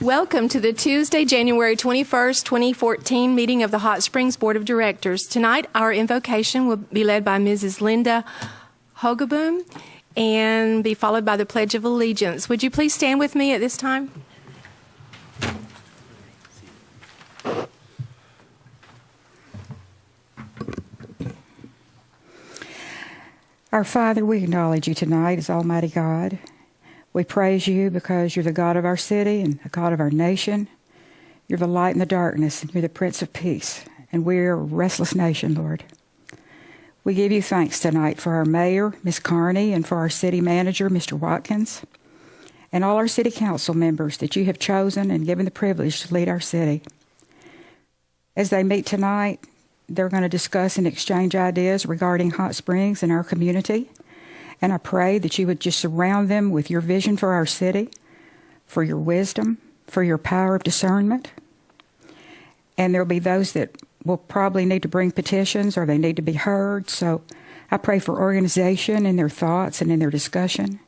Welcome to the Tuesday, January 21st, 2014 meeting of the Hot Springs Board of Directors. Tonight, our invocation will be led by Mrs. Linda Hogeboom and be followed by the Pledge of Allegiance. Would you please stand with me at this time? Our Father, we acknowledge you tonight as Almighty God. We praise you because you're the God of our city and the God of our nation. You're the light in the darkness, and you're the Prince of Peace. And we're a restless nation, Lord. We give you thanks tonight for our mayor, Ms. Carney, and for our city manager, Mr. Watkins, and all our city council members that you have chosen and given the privilege to lead our city. As they meet tonight, they're going to discuss and exchange ideas regarding Hot Springs and our community. And I pray that you would just surround them with your vision for our city, for your wisdom, for your power of discernment. And there'll be those that will probably need to bring petitions or they need to be heard. So I pray for organization in their thoughts and in their discussion.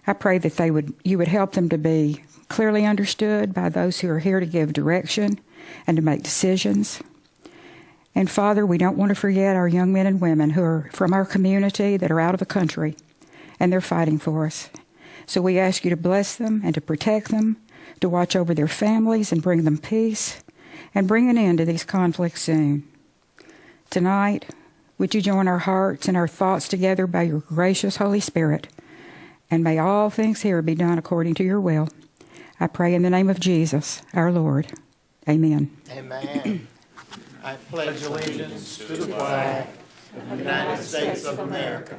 I pray that you would help them to be clearly understood by those who are here to give direction and to make decisions. And Father, we don't want to forget our young men and women who are from our community that are out of the country, and they're fighting for us. So we ask you to bless them and to protect them, to watch over their families and bring them peace, and bring an end to these conflicts soon. Tonight, would you join our hearts and our thoughts together by your gracious Holy Spirit, and may all things here be done according to your will. I pray in the name of Jesus, our Lord. Amen. Amen. I pledge allegiance to the flag of the United States of America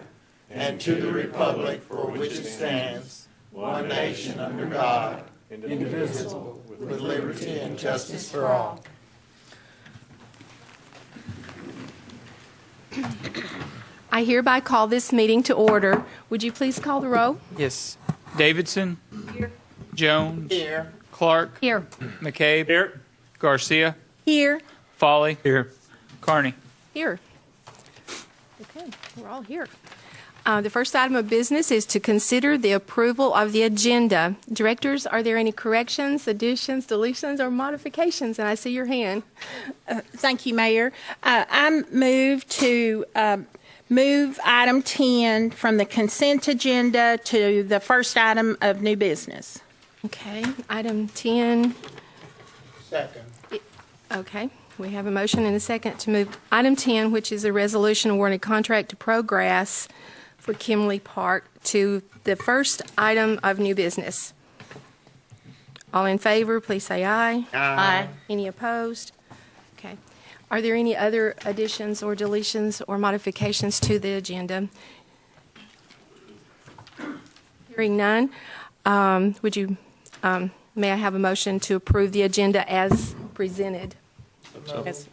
and to the republic for which it stands, one nation under God, indivisible, with liberty and justice for all. I hereby call this meeting to order. Would you please call the roll? Yes. Davidson. Here. Jones. Here. Clark. Here. McCabe. Here. Garcia. Here. Foley. Here. Carney. Here. Okay, we're all here. The first item of business is to consider the approval of the agenda. Directors, are there any corrections, additions, deletions, or modifications? And I see your hand. Thank you, Mayor. I move to move item 10 from the consent agenda to the first item of new business. Okay, item 10. Second. Okay, we have a motion and a second to move item 10, which is a resolution awarding contract to ProGrass for Kimley Park, to the first item of new business. All in favor, please say aye. Aye. Any opposed? Okay. Are there any other additions or deletions or modifications to the agenda? Hearing none, may I have a motion to approve the agenda as presented? As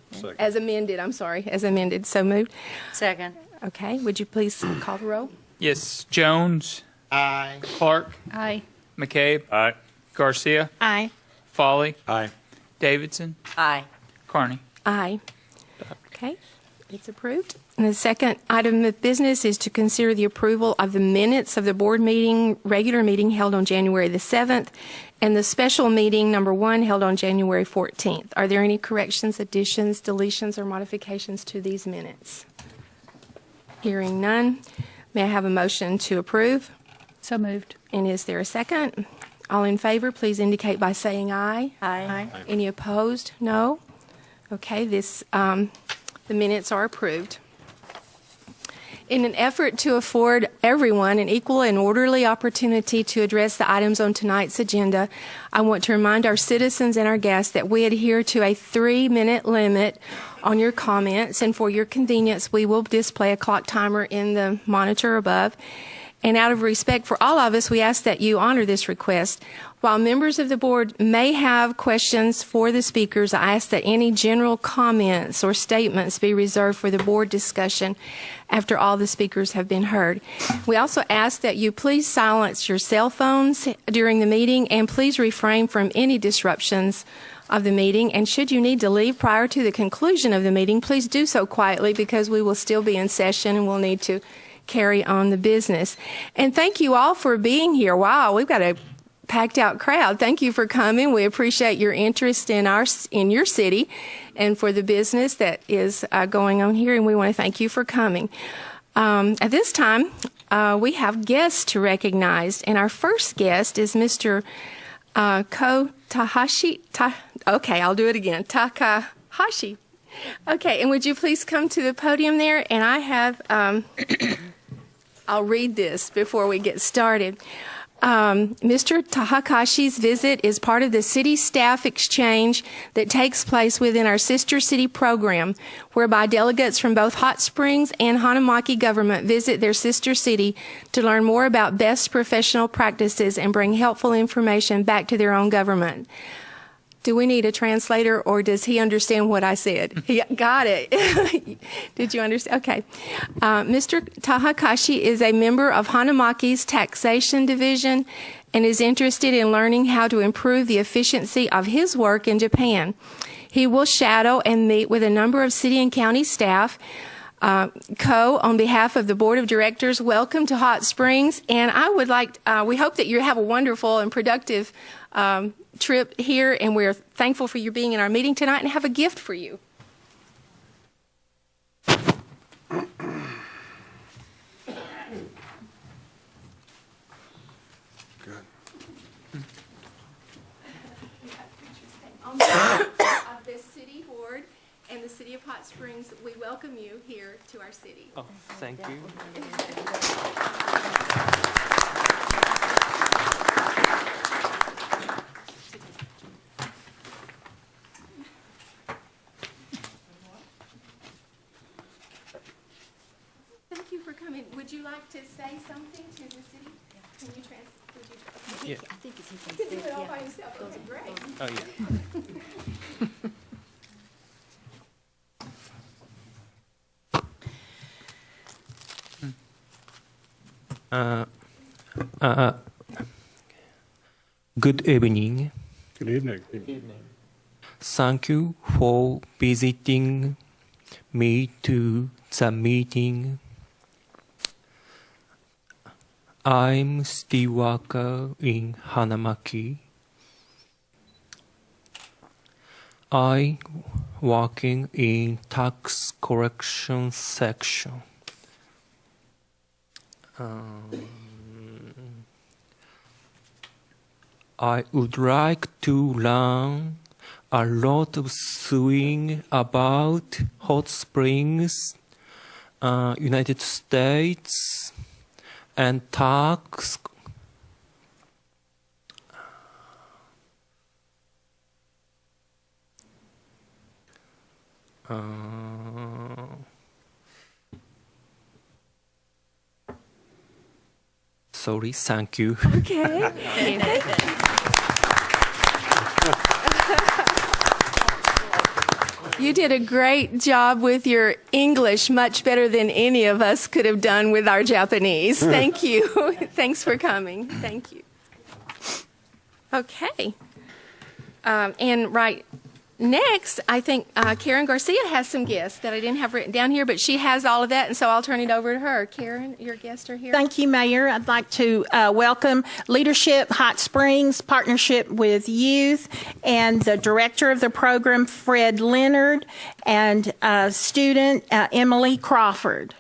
amended, as amended. So moved. Second. Okay, would you please call the roll? Yes. Jones. Aye. Clark. Aye. McCabe. Aye. Garcia. Aye. Foley. Aye. Davidson. Aye. Carney. Aye. Okay, it's approved. And the second item of business is to consider the approval of the minutes of the board meeting, regular meeting held on January the 7th, and the special meeting number 1 held on January 14th. Are there any corrections, additions, deletions, or modifications to these minutes? Hearing none, may I have a motion to approve? So moved. And is there a second? All in favor, please indicate by saying aye. Aye. Any opposed? No? Okay, the minutes are approved. In an effort to afford everyone an equal and orderly opportunity to address the items on tonight's agenda, I want to remind our citizens and our guests that we adhere to a 3-minute limit on your comments, and for your convenience, we will display a clock timer in the monitor above. And out of respect for all of us, we ask that you honor this request. While members of the board may have questions for the speakers, I ask that any general comments or statements be reserved for the board discussion after all the speakers have been heard. We also ask that you please silence your cell phones during the meeting, and please refrain from any disruptions of the meeting. And should you need to leave prior to the conclusion of the meeting, please do so quietly, because we will still be in session and we'll need to carry on the business. And thank you all for being here. Wow, we've got a packed out crowd. Thank you for coming. We appreciate your interest in your city and for the business that is going on here, and we want to thank you for coming. At this time, we have guests to recognize, and our first guest is Mr. Ko Takahashi. Okay, I'll do it again. Takahashi. Okay, and would you please come to the podium there? And I have, I'll read this before we get started. Mr. Takahashi's visit is part of the city staff exchange that takes place within our sister city program, whereby delegates from both Hot Springs and Hanamaki government visit their sister city to learn more about best professional practices and bring helpful information back to their own government. Do we need a translator, or does he understand what I said? He got it. Did you understand? Okay. Mr. Takahashi is a member of Hanamaki's taxation division and is interested in learning how to improve the efficiency of his work in Japan. He will shadow and meet with a number of city and county staff. Ko, on behalf of the board of directors, welcome to Hot Springs. And I would like, we hope that you have a wonderful and productive trip here, and we're thankful for you being in our meeting tonight and have a gift for you. Good. On behalf of the city board and the city of Hot Springs, we welcome you here to our city. Oh, thank you. Thank you for coming. Would you like to say something to the city? Can you Yeah. I think it's he You can do it all by yourself. Okay, great. Oh, yeah. Good evening. Good evening. Thank you for visiting me to the meeting. I'm Steve Walker in Hanamaki. I working in tax collection section. I would like to learn a lot of things about Hot Springs, United States, and tax. Sorry, thank you. Okay. You did a great job with your English, much better than any of us could have done with our Japanese. Thank you. Thanks for coming. Thank you. Okay. And right next, I think Karen Garcia has some guests that I didn't have written down here, but she has all of that, and so I'll turn it over to her. Karen, your guests are here. Thank you, Mayor. I'd like to welcome Leadership Hot Springs, Partnership with Youth, and the director of the program, Fred Leonard, and student Emily Crawford.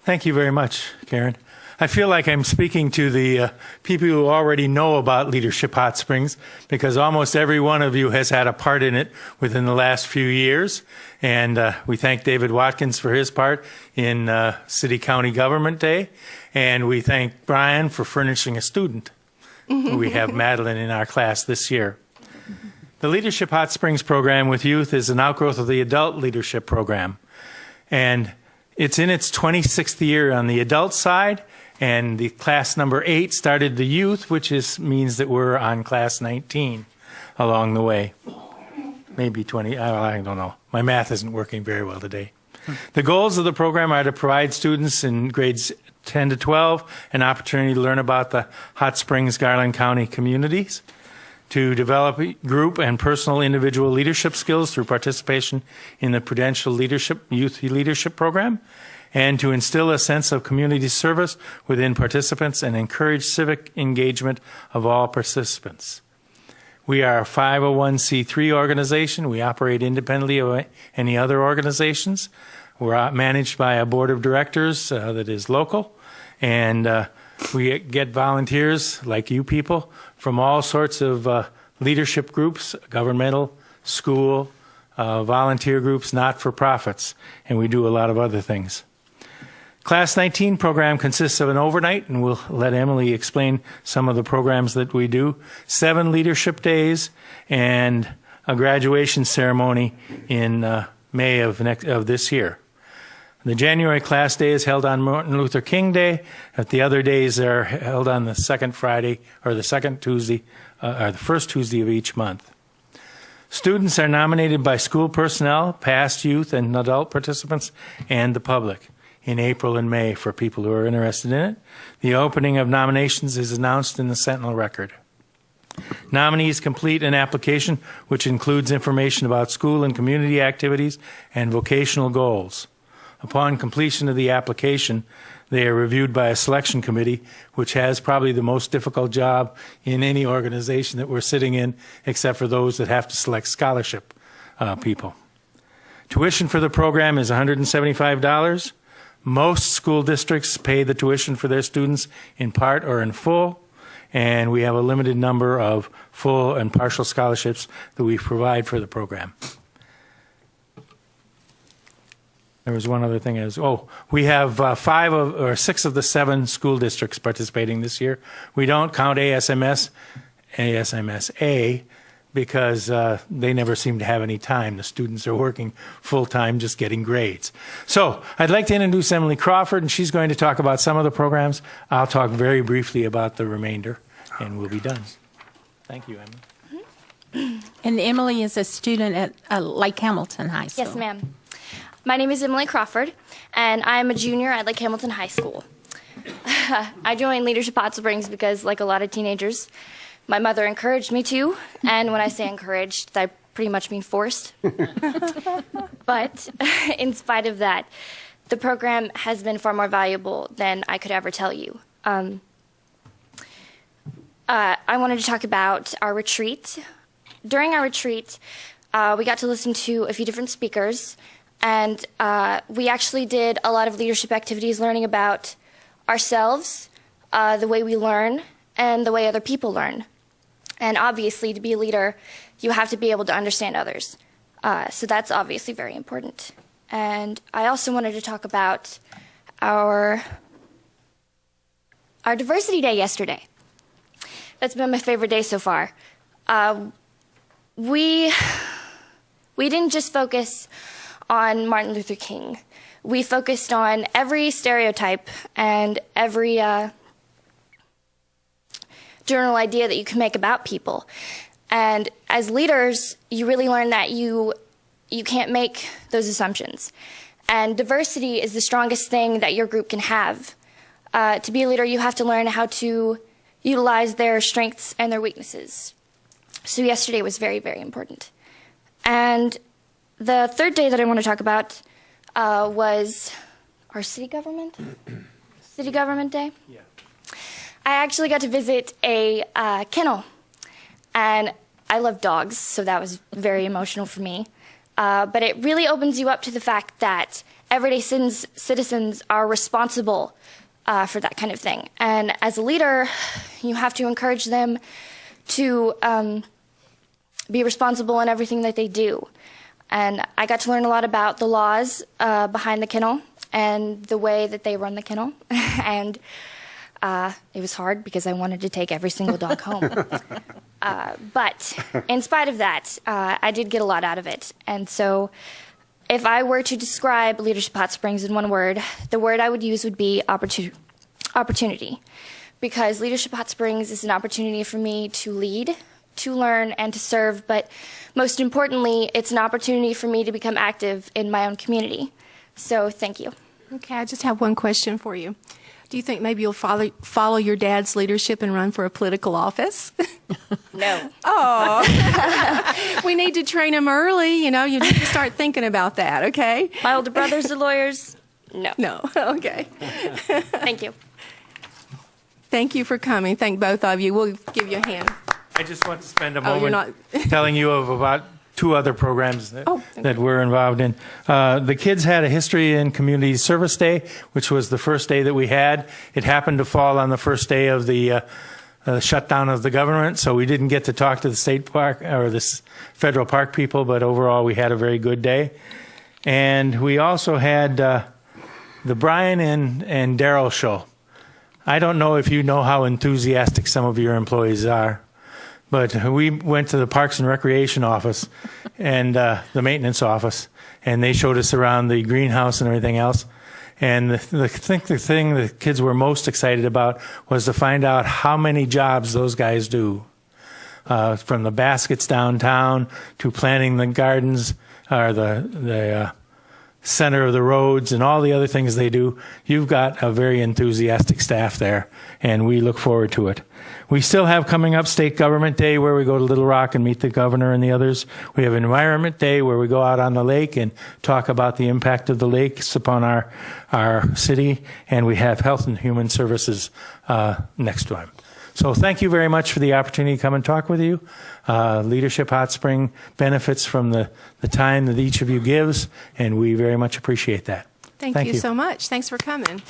Thank you very much, Karen. I feel like I'm speaking to the people who already know about Leadership Hot Springs, because almost every one of you has had a part in it within the last few years. And we thank David Watkins for his part in City County Government Day. And we thank Brian for furnishing a student. We have Madeline in our class this year. The Leadership Hot Springs program with youth is an outgrowth of the Adult Leadership Program. And it's in its 26th year on the adult side. And the class number 8 started the youth, which means that we're on class 19 along the way. Maybe 20, I don't know. My math isn't working very well today. The goals of the program are to provide students in grades 10 to 12 an opportunity to learn about the Hot Springs, Garland County communities, to develop group and personal individual leadership skills through participation in the Prudential Leadership Youth Leadership Program, and to instill a sense of community service within participants and encourage civic engagement of all participants. We are a 501c3 organization. We operate independently of any other organizations. We're managed by a board of directors that is local, and we get volunteers like you people from all sorts of leadership groups, governmental, school, volunteer groups, not-for-profits, and we do a lot of other things. Class 19 program consists of an overnight, and we'll let Emily explain some of the programs that we do, 7 leadership days, and a graduation ceremony in May of this year. The January class day is held on Martin Luther King Day. The other days are held on the second Friday or the second Tuesday, or the first Tuesday of each month. Students are nominated by school personnel, past youth and adult participants, and the public in April and May for people who are interested in it. The opening of nominations is announced in the Sentinel Record. Nominees complete an application which includes information about school and community activities and vocational goals. Upon completion of the application, they are reviewed by a selection committee, which has probably the most difficult job in any organization that we're sitting in, except for those that have to select scholarship people. Tuition for the program is $175. Most school districts pay the tuition for their students in part or in full, and we have a limited number of full and partial scholarships that we provide for the program. There was one other thing. We have 5 or 6 of the 7 school districts participating this year. We don't count ASMSA, because they never seem to have any time. The students are working full-time just getting grades. So I'd like to introduce Emily Crawford, and she's going to talk about some of the programs. I'll talk very briefly about the remainder, and we'll be done. Thank you, Emily. And Emily is a student at Lake Hamilton High School. Yes, ma'am. My name is Emily Crawford, and I'm a junior at Lake Hamilton High School. I joined Leadership Hot Springs because, like a lot of teenagers, my mother encouraged me to, and when I say encouraged, I pretty much mean forced. But in spite of that, the program has been far more valuable than I could ever tell you. I wanted to talk about our retreat. During our retreat, we got to listen to a few different speakers, and we actually did a lot of leadership activities learning about ourselves, the way we learn, and the way other people learn. And obviously, to be a leader, you have to be able to understand others. So that's obviously very important. And I also wanted to talk about our diversity day yesterday. That's been my favorite day so far. We didn't just focus on Martin Luther King. We focused on every stereotype and every general idea that you can make about people. And as leaders, you really learn that you can't make those assumptions. And diversity is the strongest thing that your group can have. To be a leader, you have to learn how to utilize their strengths and their weaknesses. So yesterday was very, very important. And the third day that I want to talk about was our city government day. Yeah. I actually got to visit a kennel, and I love dogs, so that was very emotional for me. But it really opens you up to the fact that everyday citizens are responsible for that kind of thing. And as a leader, you have to encourage them to be responsible in everything that they do. And I got to learn a lot about the laws behind the kennel and the way that they run the kennel. And it was hard because I wanted to take every single dog home. But in spite of that, I did get a lot out of it. And so if I were to describe Leadership Hot Springs in one word, the word I would use would be opportunity. Because Leadership Hot Springs is an opportunity for me to lead, to learn, and to serve. But most importantly, it's an opportunity for me to become active in my own community. So thank you. Okay, I just have one question for you. Do you think maybe you'll follow your dad's leadership and run for a political office? No. Oh, we need to train him early. You know, you need to start thinking about that, okay? My older brothers are lawyers. No. No. Okay. Thank you. Thank you for coming. Thank both of you. We'll give you a hand. I just want to spend a Oh, you're moment not. telling you of about 2 other programs that, Oh, okay. that we're involved in. The kids had a History and Community Service Day, which was the first day that we had. It happened to fall on the first day of the shutdown of the government, so we didn't get to talk to the state park or the federal park people, but overall we had a very good day. And we also had the Brian and Daryl show. I don't know if you know how enthusiastic some of your employees are, but we went to the Parks and Recreation office and the maintenance office, and they showed us around the greenhouse and everything else. And I think the thing the kids were most excited about was to find out how many jobs those guys do, from the baskets downtown to planting the gardens or the center of the roads and all the other things they do. You've got a very enthusiastic staff there, and we look forward to it. We still have coming up State Government Day, where we go to Little Rock and meet the governor and the others. We have Environment Day, where we go out on the lake and talk about the impact of the lakes upon our city. And we have Health and Human Services next time. So thank you very much for the opportunity to come and talk with you. Leadership Hot Spring benefits from the time that each of you gives, and we very much appreciate that. Thank you so much. Thanks for coming.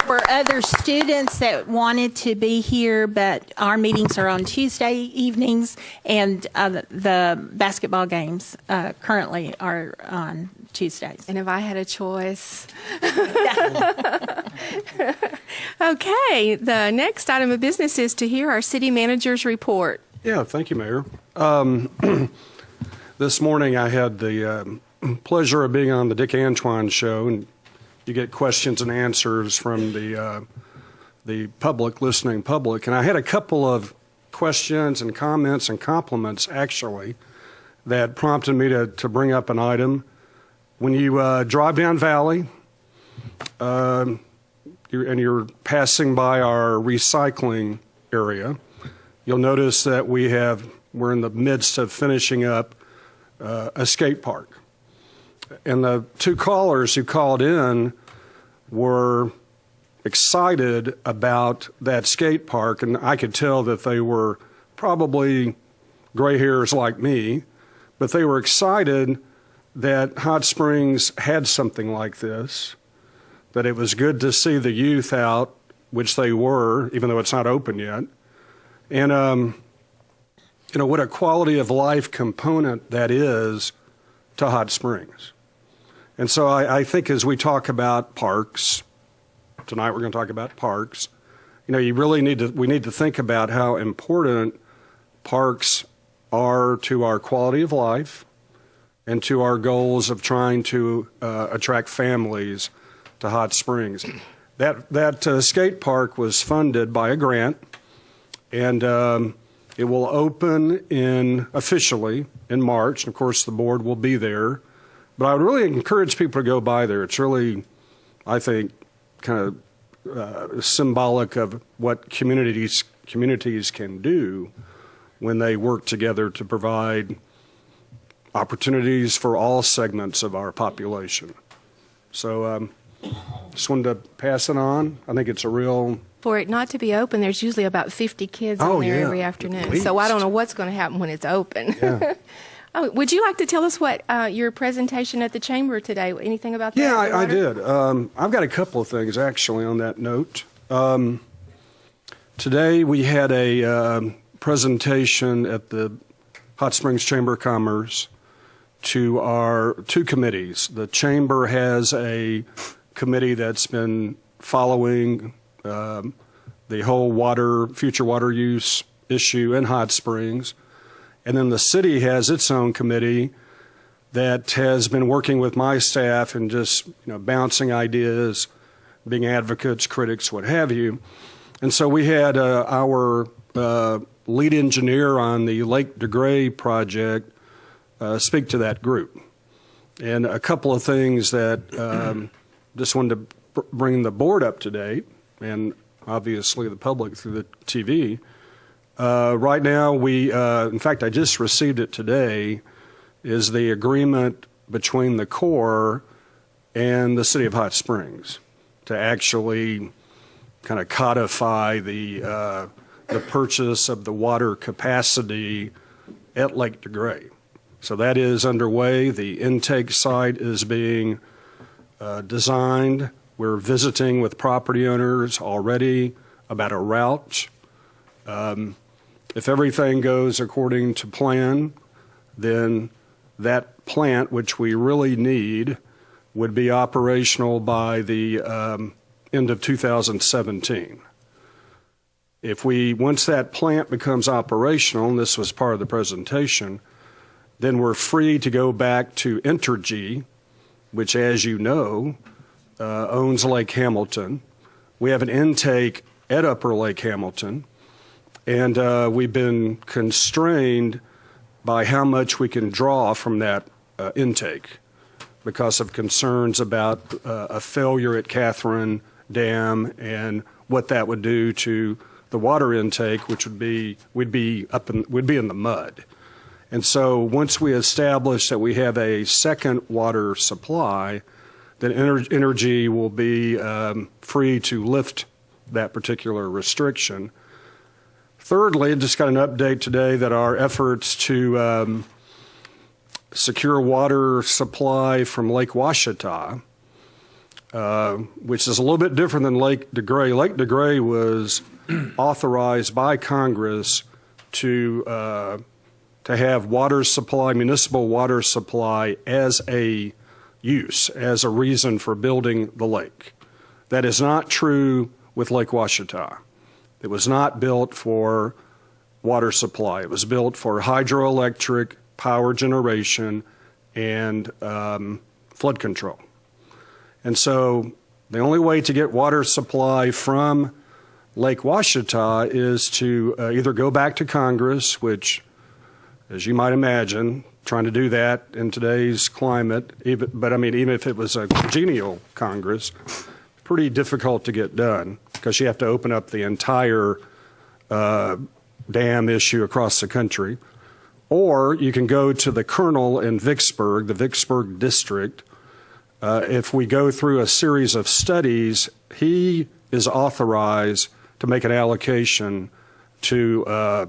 There were other students that wanted to be here, but our meetings are on Tuesday evenings, and the basketball games currently are on Tuesdays. And if I had a choice. Okay, the next item of business is to hear our city manager's report. Yeah, thank you, Mayor. This morning I had the pleasure of being on the Dick Antoine show, and you get questions and answers from the public, listening public. And I had a couple of questions and comments and compliments, actually, that prompted me to bring up an item. When you drive down Valley, and you're passing by our recycling area, you'll notice that we're in the midst of finishing up a skate park. And the 2 callers who called in were excited about that skate park, and I could tell that they were probably gray hairs like me, but they were excited that Hot Springs had something like this, that it was good to see the youth out, which they were, even though it's not open yet. And, what a quality of life component that is to Hot Springs. And so I think as we talk about parks, tonight we're going to talk about parks, we need to think about how important parks are to our quality of life and to our goals of trying to attract families to Hot Springs. That skate park was funded by a grant, and it will open officially in March. And of course, the board will be there. But I would really encourage people to go by there. It's really, I think, kind of symbolic of what communities can do when they work together to provide opportunities for all segments of our population. So just wanted to pass it on. I think it's a real... For it not to be open, there's usually about 50 kids Oh, on there yeah, every at afternoon. least. So I don't know what's going to happen when it's open. Yeah. Oh, would you like to tell us what your presentation at the chamber today, anything about that? Yeah, I Eduardo? did. I've got a couple of things, actually, on that note. Today we had a presentation at the Hot Springs Chamber of Commerce to our 2 committees. The Chamber has a committee that's been following the whole future water use issue in Hot Springs. And then the city has its own committee that has been working with my staff and just bouncing ideas, being advocates, critics, what have you. And so we had our lead engineer on the Lake DeGray project speak to that group. And a couple of things that just wanted to bring the board up to date, and obviously the public through the TV. Right now, in fact, I just received it today, is the agreement between the Corps and the City of Hot Springs to actually kind of codify the purchase of the water capacity at Lake DeGray. So that is underway. The intake site is being designed. We're visiting with property owners already about a route. If everything goes according to plan, then that plant, which we really need, would be operational by the end of 2017. Once that plant becomes operational, and this was part of the presentation, then we're free to go back to Entergy, which, as you know, owns Lake Hamilton. We have an intake at Upper Lake Hamilton, and we've been constrained by how much we can draw from that intake because of concerns about a failure at Catherine Dam and what that would do to the water intake, which would be we'd be in the mud. And so once we establish that we have a second water supply, then Entergy will be free to lift that particular restriction. Thirdly, just got an update today that our efforts to secure water supply from Lake Ouachita, which is a little bit different than Lake DeGray. Lake DeGray was authorized by Congress to have water supply, municipal water supply, as a use, as a reason for building the lake. That is not true with Lake Ouachita. It was not built for water supply. It was built for hydroelectric power generation and flood control. And so the only way to get water supply from Lake Ouachita is to either go back to Congress, which, as you might imagine, trying to do that in today's climate, even if it was a congenial Congress, pretty difficult to get done because you have to open up the entire dam issue across the country. Or you can go to the Colonel in Vicksburg, the Vicksburg district. If we go through a series of studies, he is authorized to make an allocation to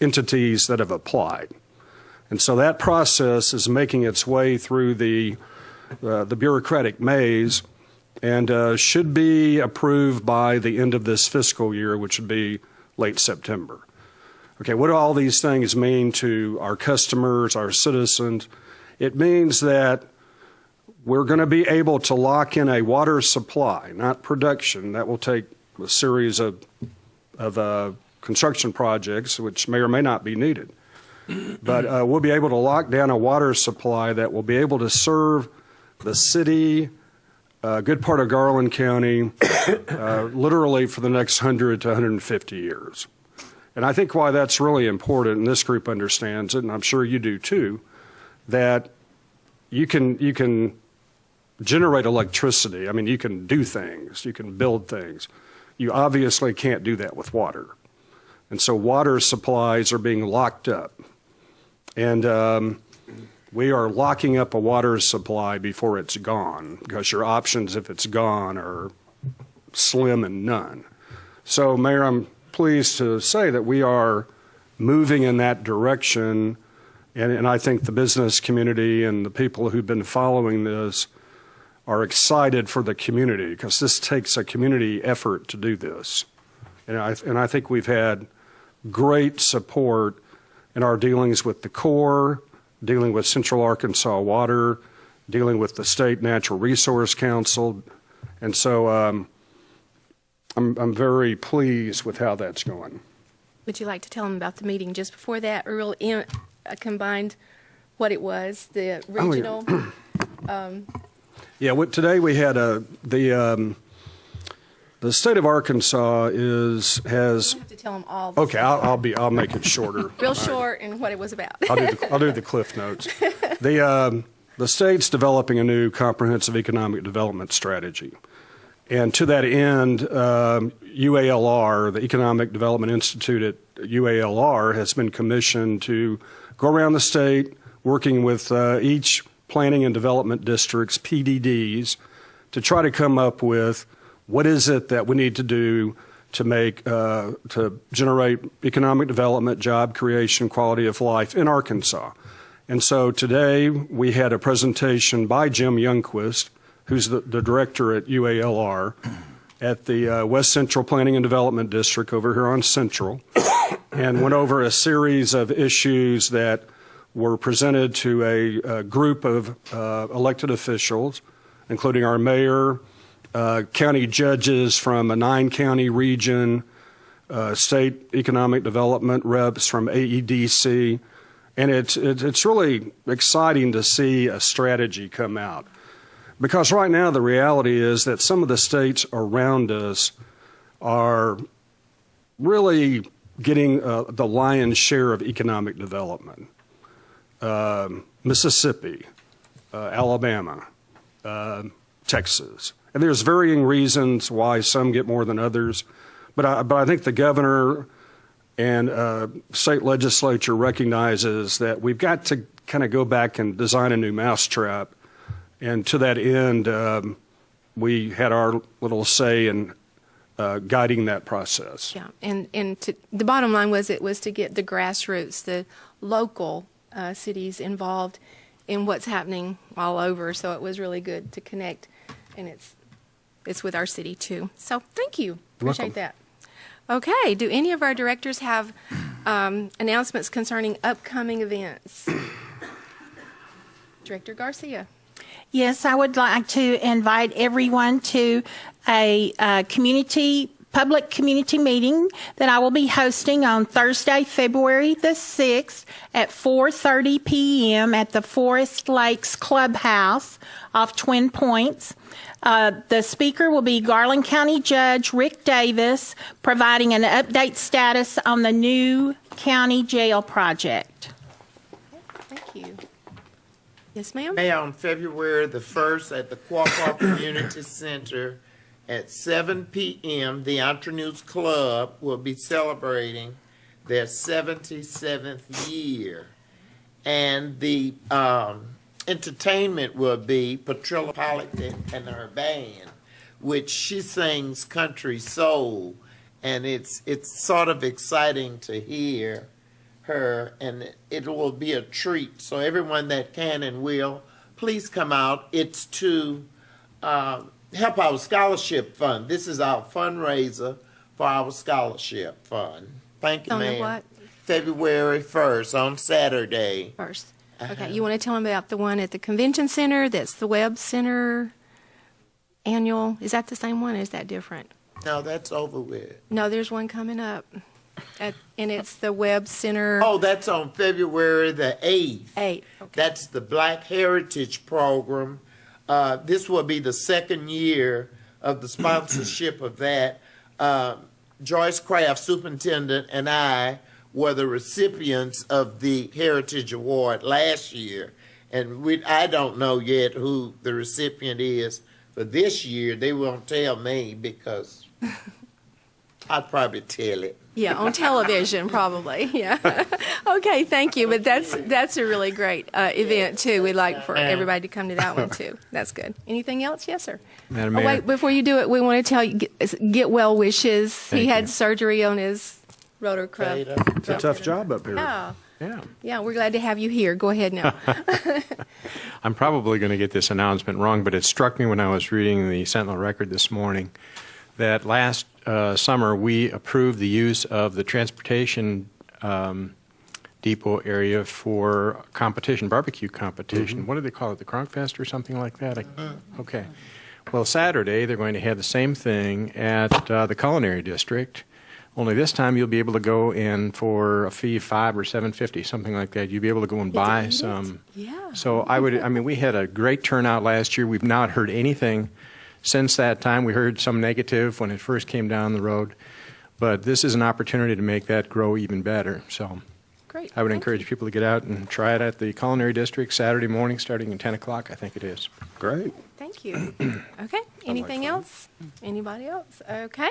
entities that have applied. And so that process is making its way through the bureaucratic maze and should be approved by the end of this fiscal year, which would be late September. Okay, what do all these things mean to our customers, our citizens? It means that we're going to be able to lock in a water supply, not production. That will take a series of construction projects, which may or may not be needed. But we'll be able to lock down a water supply that will be able to serve the city, a good part of Garland County, literally for the next 100 to 150 years. And I think why that's really important, and this group understands it, and I'm sure you do too, that you can generate electricity. I mean, you can do things, you can build things. You obviously can't do that with water. And so water supplies are being locked up. And we are locking up a water supply before it's gone, because your options if it's gone are slim and none. So, Mayor, I'm pleased to say that we are moving in that direction, and I think the business community and the people who've been following this are excited for the community, because this takes a community effort to do this. And I think we've had great support in our dealings with the Corps, dealing with Central Arkansas Water, dealing with the State Natural Resource Council. And so I'm very pleased with how that's going. Would you like to tell them about the meeting just before that, or combined what it was, the regional? Yeah, today we had the state of Arkansas has. You don't have to tell them all. Okay, I'll make it shorter. Real short, and what it was about. I'll do the cliff notes. The state's developing a new comprehensive economic development strategy. And to that end, UALR, the Economic Development Institute at UALR, has been commissioned to go around the state working with each Planning and Development Districts, PDDs, to try to come up with what is it that we need to do to make to generate economic development, job creation, quality of life in Arkansas. And so today we had a presentation by Jim Youngquist, who's the director at UALR, at the West Central Planning and Development District over here on Central, and went over a series of issues that were presented to a group of elected officials, including our mayor, county judges from a 9-county region, state economic development reps from AEDC, and it's really exciting to see a strategy come out. Because right now the reality is that some of the states around us are really getting the lion's share of economic development. Mississippi, Alabama, Texas. And there's varying reasons why some get more than others. But I think the governor and state legislature recognizes that we've got to kind of go back and design a new mousetrap. And to that end, we had our little say in guiding that process. Yeah, and the bottom line was it was to get the grassroots, the local cities involved in what's happening all over. So it was really good to connect, and it's with our city too. So thank you. Appreciate that. Okay, do any of our directors have announcements concerning upcoming events? Director Garcia. Yes, I would like to invite everyone to a public community meeting that I will be hosting on Thursday, February the 6th at 4:30 p.m. at the Forest Lakes Clubhouse off Twin Points. The speaker will be Garland County Judge Rick Davis, providing an update status on the new county jail project. Thank you. Yes, ma'am. May on February the 1st at the Quapaw Community Center at 7 p.m., the Entre News Club will be celebrating their 77th year. And the entertainment will be Patrilla Pollitt and her band, which she sings country soul. And it's sort of exciting to hear her, and it will be a treat. So everyone that can and will, please come out. It's to help our scholarship fund. This is our fundraiser for our scholarship fund. Thank you, ma'am. What? February 1st on Saturday. First. Okay, you want to tell them about the one at the Convention Center, that's the Webb Center annual. Is that the same one, or is that different? No, that's over with. No, there's one coming up. And it's the Webb Center. Oh, that's on February the 8th. 8th. Okay. That's the Black Heritage Program. This will be the second year of the sponsorship of that. Joyce Craft, superintendent, and I were the recipients of the Heritage Award last year. And I don't know yet who the recipient is for this year. They won't tell me because I'd probably tell it. Yeah, on television, probably. Yeah. Okay, thank you. But that's a really great event too. We'd like for everybody to come to that one too. That's good. Anything else? Yes, sir. Madam Oh, Mayor. wait, before you do it, we want to tell you get well wishes. He had surgery on his rotor cuff. It's a tough job up here. Yeah. Yeah. Yeah, we're glad to have you here. Go ahead now. I'm probably going to get this announcement wrong, but it struck me when I was reading the Sentinel Record this morning that last summer we approved the use of the transportation depot area for competition, barbecue competition. Mm-hmm. What do they call it, the Kronk Fest or something like that? Okay. Well, Saturday they're going to have the same thing at the Culinary District. Only this time you'll be able to go in for a fee of $5 or $7.50, something like that. You'll be able to go and buy some. Yeah. So I mean, we had a great turnout last year. We've not heard anything since that time. We heard some negative when it first came down the road. But this is an opportunity to make that grow even better. So Great. I would Thank encourage you. people to get out and try it at the Culinary District Saturday morning starting at 10 o'clock, I think it is. Great. Thank you. Okay. Anything fun. else? Anybody else? Okay.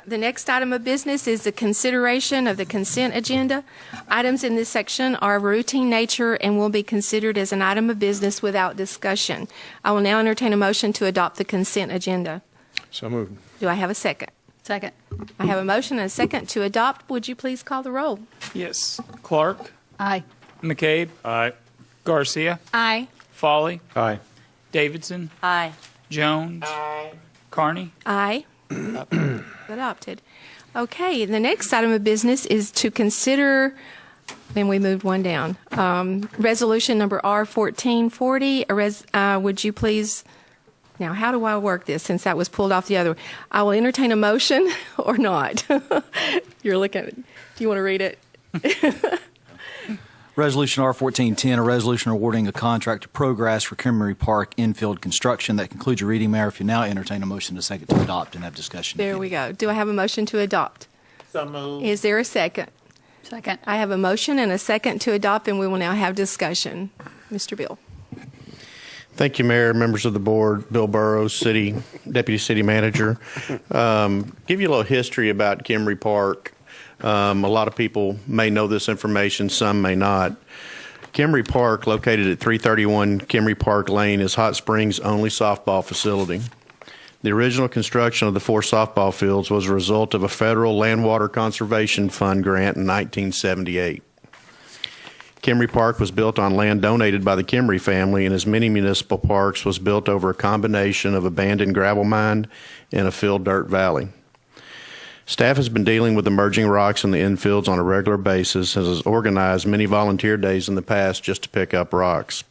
The next item of business is the consideration of the consent agenda. Items in this section are of routine nature and will be considered as an item of business without discussion. I will now entertain a motion to adopt the consent agenda. So moved. Do I have a second? Second. I have a motion and a second to adopt. Would you please call the roll? Yes. Clark. Aye. McCabe. Aye. Garcia. Aye. Foley. Aye. Davidson. Aye. Jones. Carney. Aye. Adopted. Okay, the next item of business is to consider, then we moved one down, resolution number R1440. Would you please, now how do I work this since that was pulled off the other? I will entertain a motion or not. You're looking at it. Do you want to read it? Resolution R1410, a resolution awarding a contract to Progress for Kimmery Park infield construction. That concludes your reading, Mayor. If you now entertain a motion to second to adopt and have discussion. There we go. Do I have a motion to adopt? So moved. Is there a second? Second. I have a motion and a second to adopt, and we will now have discussion. Mr. Bill. Thank you, Mayor, members of the board, Bill Burrows, Deputy City Manager. Give you a little history about Kimmery Park. A lot of people may know this information, some may not. Kimmery Park, located at 331 Kimmery Park Lane, is Hot Springs' only softball facility. The original construction of the 4 softball fields was a result of a federal Land Water Conservation Fund grant in 1978. Kimmery Park was built on land donated by the Kimmery family, and as many municipal parks, was built over a combination of abandoned gravel mine and a filled dirt valley. Staff has been dealing with emerging rocks in the infields on a regular basis and has organized many volunteer days in the past just to pick up rocks.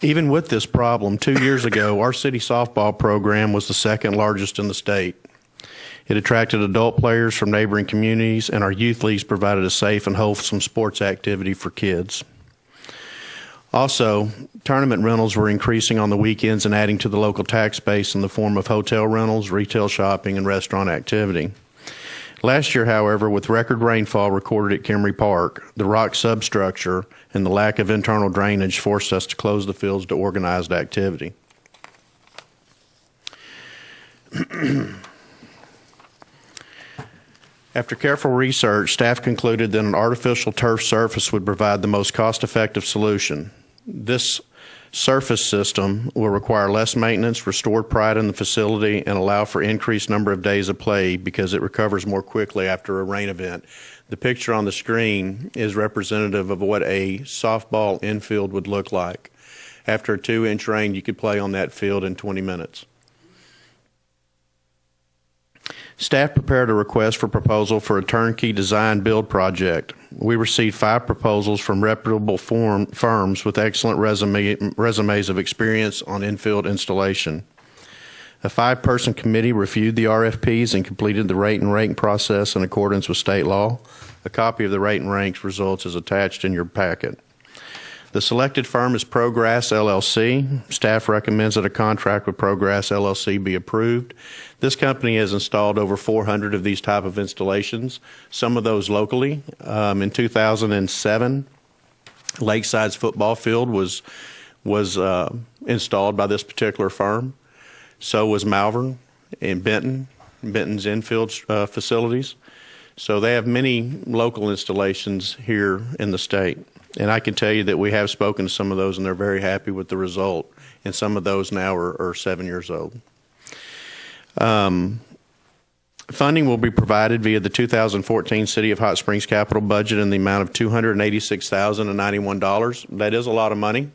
Even with this problem, 2 years ago, our city softball program was the second largest in the state. It attracted adult players from neighboring communities, and our youth leagues provided a safe and wholesome sports activity for kids. Also, tournament rentals were increasing on the weekends and adding to the local tax base in the form of hotel rentals, retail shopping, and restaurant activity. Last year, however, with record rainfall recorded at Kimmery Park, the rock substructure and the lack of internal drainage forced us to close the fields to organized activity. After careful research, staff concluded that an artificial turf surface would provide the most cost-effective solution. This surface system will require less maintenance, restore pride in the facility, and allow for increased number of days of play because it recovers more quickly after a rain event. The picture on the screen is representative of what a softball infield would look like. After a 2-inch rain, you could play on that field in 20 minutes. Staff prepared a request for proposal for a turnkey design build project. We received 5 proposals from reputable firms with excellent resumes of experience on infield installation. A 5-person committee reviewed the RFPs and completed the rate and rank process in accordance with state law. A copy of the rate and ranks results is attached in your packet. The selected firm is Progress LLC. Staff recommends that a contract with Progress LLC be approved. This company has installed over 400 of these type of installations, some of those locally. In 2007, Lakeside's football field was installed by this particular firm. So was Malvern and Benton's infield facilities. So they have many local installations here in the state. And I can tell you that we have spoken to some of those, and they're very happy with the result. And some of those now are 7 years old. Funding will be provided via the 2014 City of Hot Springs capital budget in the amount of $286,091. That is a lot of money.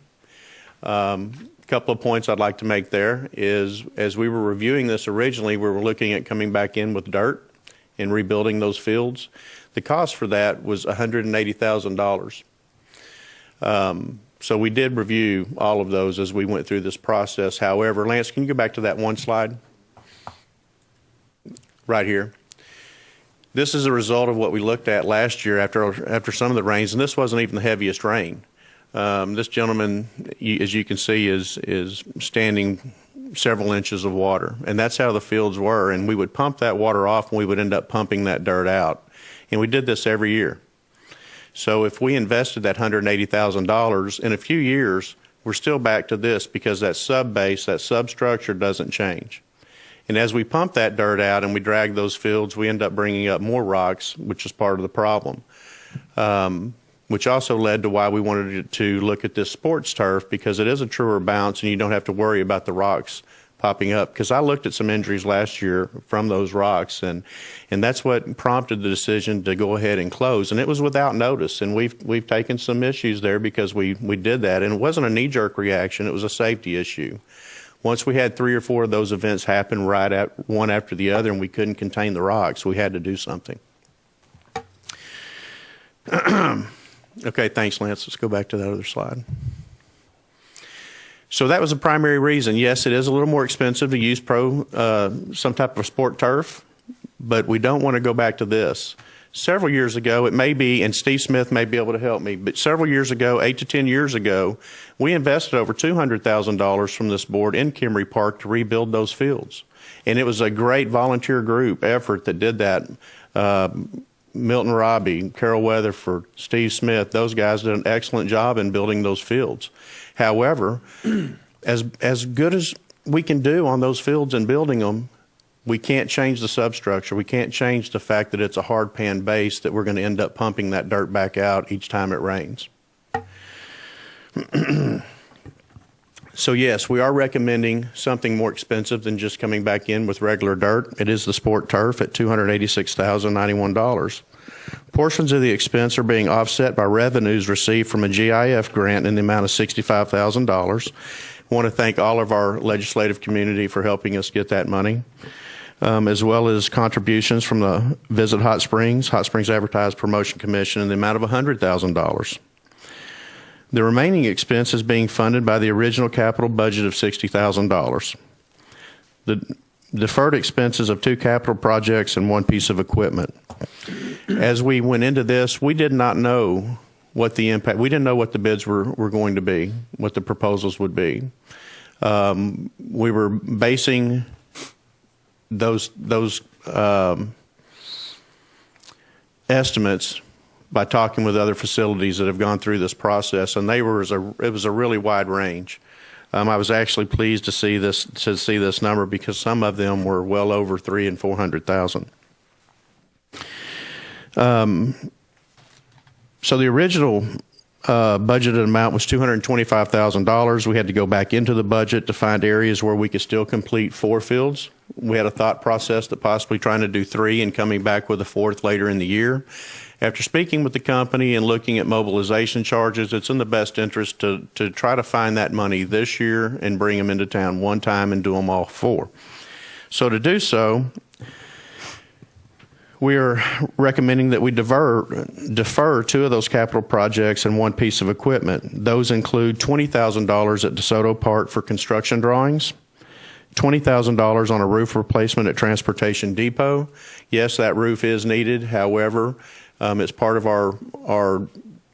A couple of points I'd like to make there is, as we were reviewing this originally, we were looking at coming back in with dirt and rebuilding those fields. The cost for that was $180,000. So we did review all of those as we went through this process. However, Lance, can you go back to that one slide? Right here. This is a result of what we looked at last year after some of the rains, and this wasn't even the heaviest rain. This gentleman, as you can see, is standing several inches of water, and that's how the fields were. And we would pump that water off, and we would end up pumping that dirt out. And we did this every year. So if we invested that $180,000 in a few years, we're still back to this because that sub-base, that substructure doesn't change. And as we pump that dirt out and we drag those fields, we end up bringing up more rocks, which is part of the problem. Which also led to why we wanted to look at this sports turf, because it is a truer bounce and you don't have to worry about the rocks popping up. Because I looked at some injuries last year from those rocks, and that's what prompted the decision to go ahead and close. And it was without notice, and we've taken some issues there because we did that. And it wasn't a knee-jerk reaction, it was a safety issue. Once we had 3 or 4 of those events happen right at one after the other, and we couldn't contain the rocks, we had to do something. Okay, thanks, Lance. Let's go back to that other slide. So that was the primary reason. Yes, it is a little more expensive to use some type of sport turf, but we don't want to go back to this. Several years ago, it may be, and Steve Smith may be able to help me, but several years ago, 8 to 10 years ago, we invested over $200,000 from this board in Kimmery Park to rebuild those fields. And it was a great volunteer group effort that did that. Milton Robbie, Carol Weatherford, Steve Smith, those guys did an excellent job in building those fields. However, as good as we can do on those fields and building them, we can't change the substructure. We can't change the fact that it's a hard pan base that we're going to end up pumping that dirt back out each time it rains. So yes, we are recommending something more expensive than just coming back in with regular dirt. It is the sport turf at $286,091. Portions of the expense are being offset by revenues received from a GIF grant in the amount of $65,000. I want to thank all of our legislative community for helping us get that money, as well as contributions from the Visit Hot Springs Advertised Promotion Commission in the amount of $100,000. The remaining expense is being funded by the original capital budget of $60,000. The deferred expenses of 2 capital projects and 1 piece of equipment. As we went into this, we did not know what the impact, we didn't know what the bids were going to be, what the proposals would be. We were basing those estimates by talking with other facilities that have gone through this process, and it was a really wide range. I was actually pleased to see this number because some of them were well over $300,000 and $400,000. So the original budgeted amount was $225,000. We had to go back into the budget to find areas where we could still complete 4 fields. We had a thought process that possibly trying to do 3 and coming back with a 4th later in the year. After speaking with the company and looking at mobilization charges, it's in the best interest to try to find that money this year and bring them into town one time and do them all 4. So to do so, we are recommending that we defer 2 of those capital projects and 1 piece of equipment. Those include $20,000 at DeSoto Park for construction drawings, $20,000 on a roof replacement at Transportation Depot. Yes, that roof is needed. However, it's part of our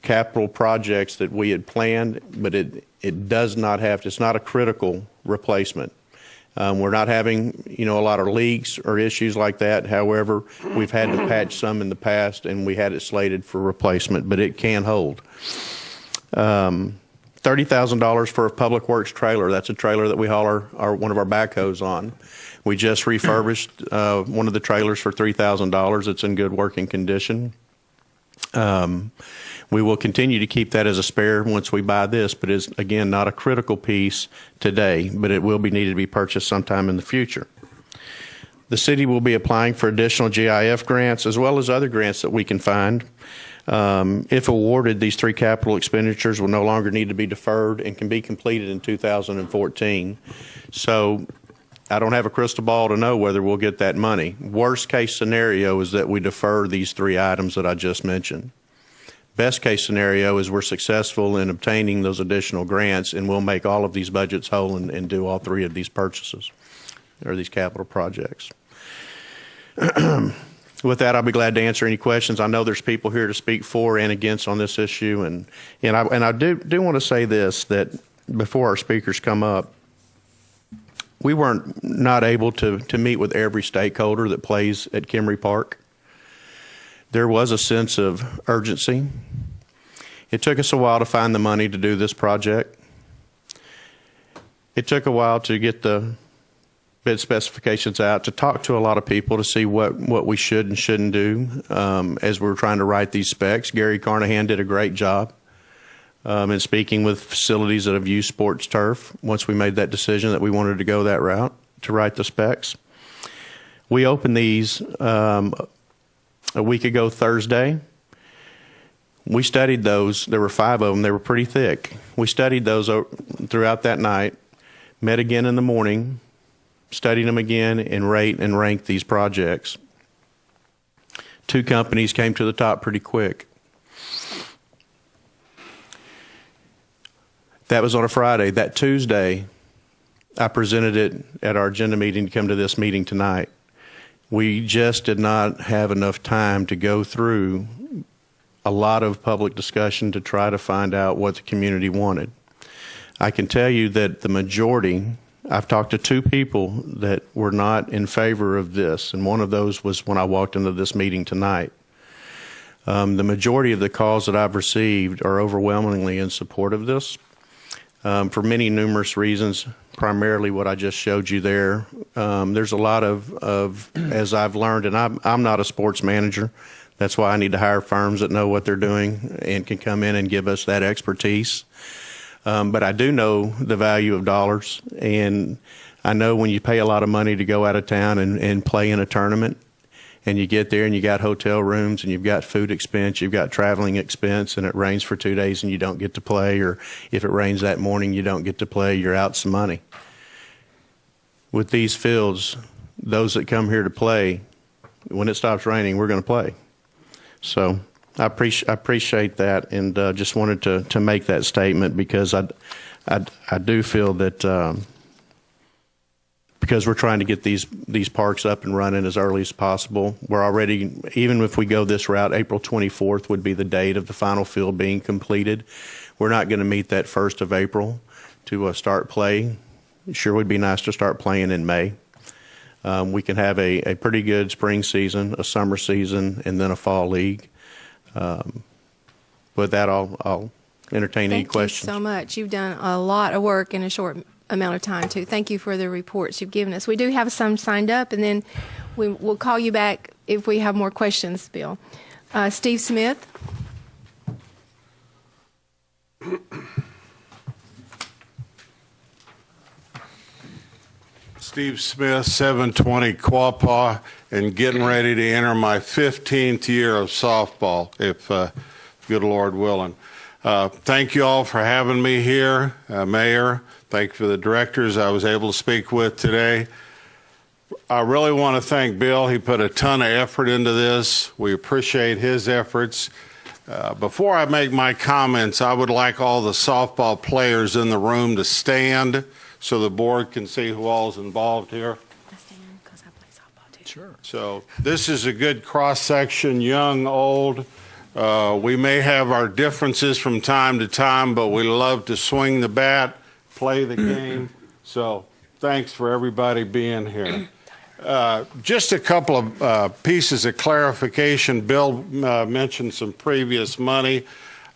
capital projects that we had planned, but it does not have to, it's not a critical replacement. We're not having, a lot of leaks or issues like that. However, we've had to patch some in the past, and we had it slated for replacement, but it can hold. $30,000 for a Public Works trailer. That's a trailer that we haul one of our backhoes on. We just refurbished one of the trailers for $3,000. It's in good working condition. We will continue to keep that as a spare once we buy this, but it's, again, not a critical piece today, but it will be needed to be purchased sometime in the future. The city will be applying for additional GIF grants as well as other grants that we can find. If awarded, these 3 capital expenditures will no longer need to be deferred and can be completed in 2014. So I don't have a crystal ball to know whether we'll get that money. Worst case scenario is that we defer these 3 items that I just mentioned. Best case scenario is we're successful in obtaining those additional grants, and we'll make all of these budgets whole and do all 3 of these purchases or these capital projects. With that, I'll be glad to answer any questions. I know there's people here to speak for and against on this issue, and I do want to say this, that before our speakers come up, we weren't not able to meet with every stakeholder that plays at Kimmery Park. There was a sense of urgency. It took us a while to find the money to do this project. It took a while to get the bid specifications out, to talk to a lot of people to see what we should and shouldn't do as we're trying to write these specs. Gary Carnahan did a great job in speaking with facilities that have used sports turf once we made that decision that we wanted to go that route to write the specs. We opened these a week ago Thursday. We studied those. There were 5 of them. They were pretty thick. We studied those throughout that night, met again in the morning, studied them again, and rate and rank these projects. 2 companies came to the top pretty quick. That was on a Friday. That Tuesday, I presented it at our agenda meeting to come to this meeting tonight. We just did not have enough time to go through a lot of public discussion to try to find out what the community wanted. I can tell you that the majority, I've talked to 2 people that were not in favor of this, and one of those was when I walked into this meeting tonight. The majority of the calls that I've received are overwhelmingly in support of this for many numerous reasons, primarily what I just showed you there. There's a lot of as I've learned, and I'm not a sports manager. That's why I need to hire firms that know what they're doing and can come in and give us that expertise. But I do know the value of dollars, and I know when you pay a lot of money to go out of town and play in a tournament, and you get there and you got hotel rooms and you've got food expense, you've got traveling expense, and it rains for 2 days and you don't get to play, or if it rains that morning you don't get to play, you're out some money. With these fields, those that come here to play, when it stops raining, we're going to play. So I appreciate that, and just wanted to make that statement because I do feel that because we're trying to get these parks up and running as early as possible. We're already, even if we go this route, April 24th would be the date of the final field being completed. We're not going to meet that 1st of April to start play. It sure would be nice to start playing in May. We can have a pretty good spring season, a summer season, and then a fall league. With that, I'll entertain any questions. Thank you so much. You've done a lot of work in a short amount of time, too. Thank you for the reports you've given us. We do have some signed up, and then we'll call you back if we have more questions, Bill. Steve Smith. Steve Smith, 720 Quapaw, and getting ready to enter my 15th year of softball, if good Lord willing. Thank you all for having me here, Mayor. Thank you for the directors I was able to speak with today. I really want to thank Bill. He put a ton of effort into this. We appreciate his efforts. Before I make my comments, I would like all the softball players in the room to stand so the board can see who all is involved here. I stand because I play softball, too. Sure. So this is a good cross-section, young, old. We may have our differences from time to time, but we love to swing the bat, play the game. So thanks for everybody being here. Just a couple of pieces of clarification. Bill mentioned some previous money,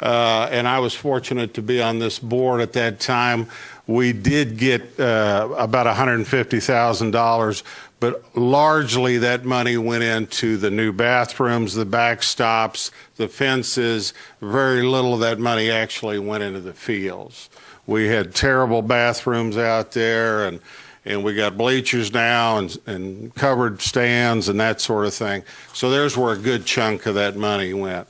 and I was fortunate to be on this board at that time. We did get about $150,000, but largely that money went into the new bathrooms, the backstops, the fences. Very little of that money actually went into the fields. We had terrible bathrooms out there, and we got bleachers now and covered stands and that sort of thing. So there's where a good chunk of that money went.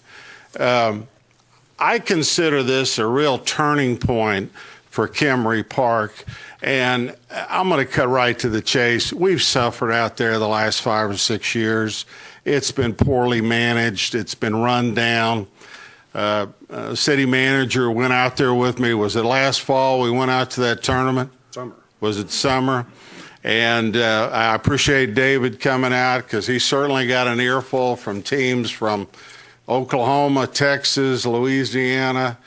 I consider this a real turning point for Kimmery Park, and I'm going to cut right to the chase. We've suffered out there the last 5 or 6 years. It's been poorly managed. It's been run down. City manager went out there with me. Was it last fall we went out to that tournament? Summer. Was it summer? And I appreciate David coming out because he certainly got an earful from teams from Oklahoma, Texas, Louisiana,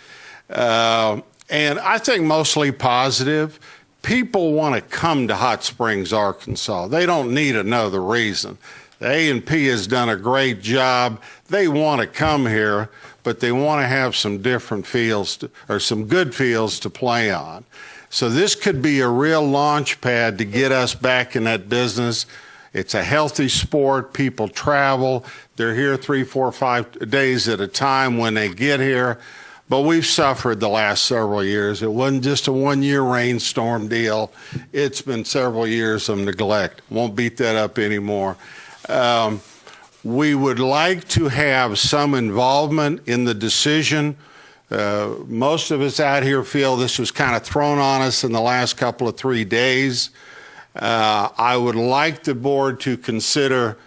and I think mostly positive. People want to come to Hot Springs, Arkansas. They don't need another reason. The A&P has done a great job. They want to come here, but they want to have some different fields or some good fields to play on. So this could be a real launch pad to get us back in that business. It's a healthy sport. People travel. They're here 3, 4, 5 days at a time when they get here. But we've suffered the last several years. It wasn't just a one-year rainstorm deal. It's been several years of neglect. Won't beat that up anymore. We would like to have some involvement in the decision. Most of us out here feel this was kind of thrown on us in the last couple of 3 days. I would like the board to consider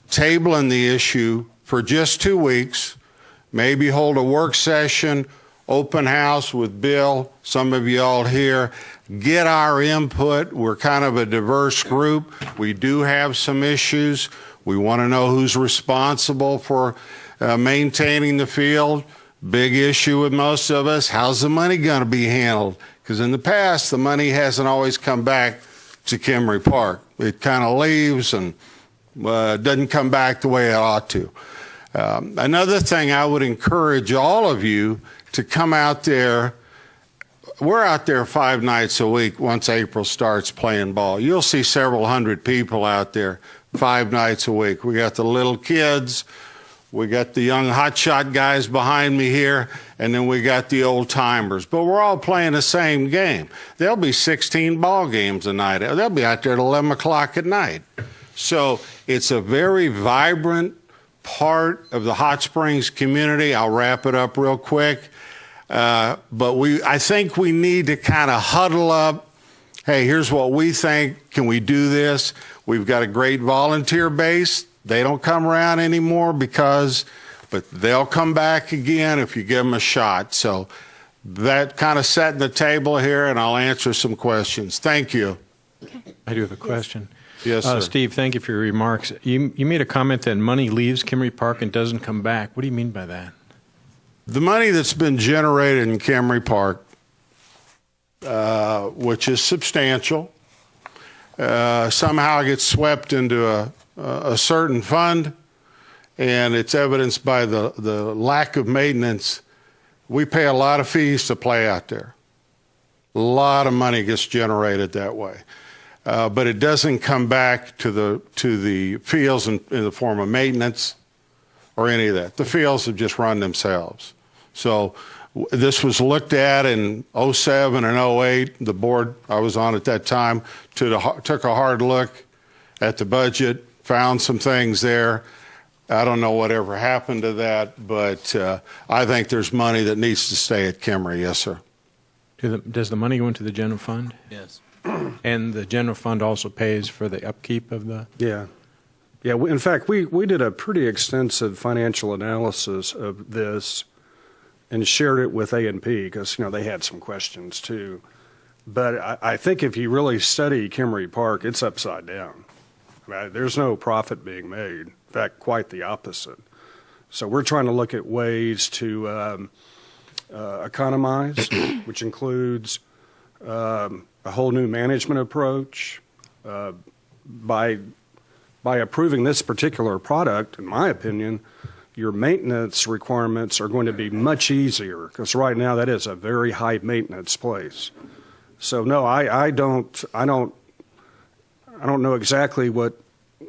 tabling the issue for just 2 weeks, maybe hold a work session, open house with Bill, some of you all here, get our input. We're kind of a diverse group. We do have some issues. We want to know who's responsible for maintaining the field. Big issue with most of us, how's the money going to be handled? Because in the past, the money hasn't always come back to Kimry Park. It kind of leaves and doesn't come back the way it ought to. Another thing I would encourage all of you to come out there. We're out there 5 nights a week once April starts playing ball. You'll see several hundred people out there 5 nights a week. We got the little kids. We got the young hotshot guys behind me here, and then we got the old timers. But we're all playing the same game. There'll be 16 ball games a night. They'll be out there at 11 o'clock at night. So it's a very vibrant part of the Hot Springs community. I'll wrap it up real quick. But I think we need to kind of huddle up. Hey, here's what we think. Can we do this? We've got a great volunteer base. They don't come around anymore but they'll come back again if you give them a shot. So that kind of setting the table here, and I'll answer some questions. Thank you. Okay. I do have a question. Yes, sir. Steve, thank you for your remarks. You made a comment that money leaves Kimry Park and doesn't come back. What do you mean by that? The money that's been generated in Kimry Park, which is substantial, somehow gets swept into a certain fund, and it's evidenced by the lack of maintenance. We pay a lot of fees to play out there. A lot of money gets generated that way. But it doesn't come back to the fields in the form of maintenance or any of that. The fields have just run themselves. So this was looked at in 07 and 08. The board I was on at that time took a hard look at the budget, found some things there. I don't know whatever happened to that, but I think there's money that needs to stay at Kimry. Yes, sir. Does the money go into the general fund? Yes. And the general fund also pays for the upkeep of the... Yeah. In fact, we did a pretty extensive financial analysis of this and shared it with A&P because, they had some questions too. But I think if you really study Kimry Park, it's upside down. There's no profit being made. In fact, quite the opposite. So we're trying to look at ways to economize, which includes a whole new management approach. By approving this particular product, in my opinion, your maintenance requirements are going to be much easier because right now that is a very high maintenance place. So no, I don't know exactly what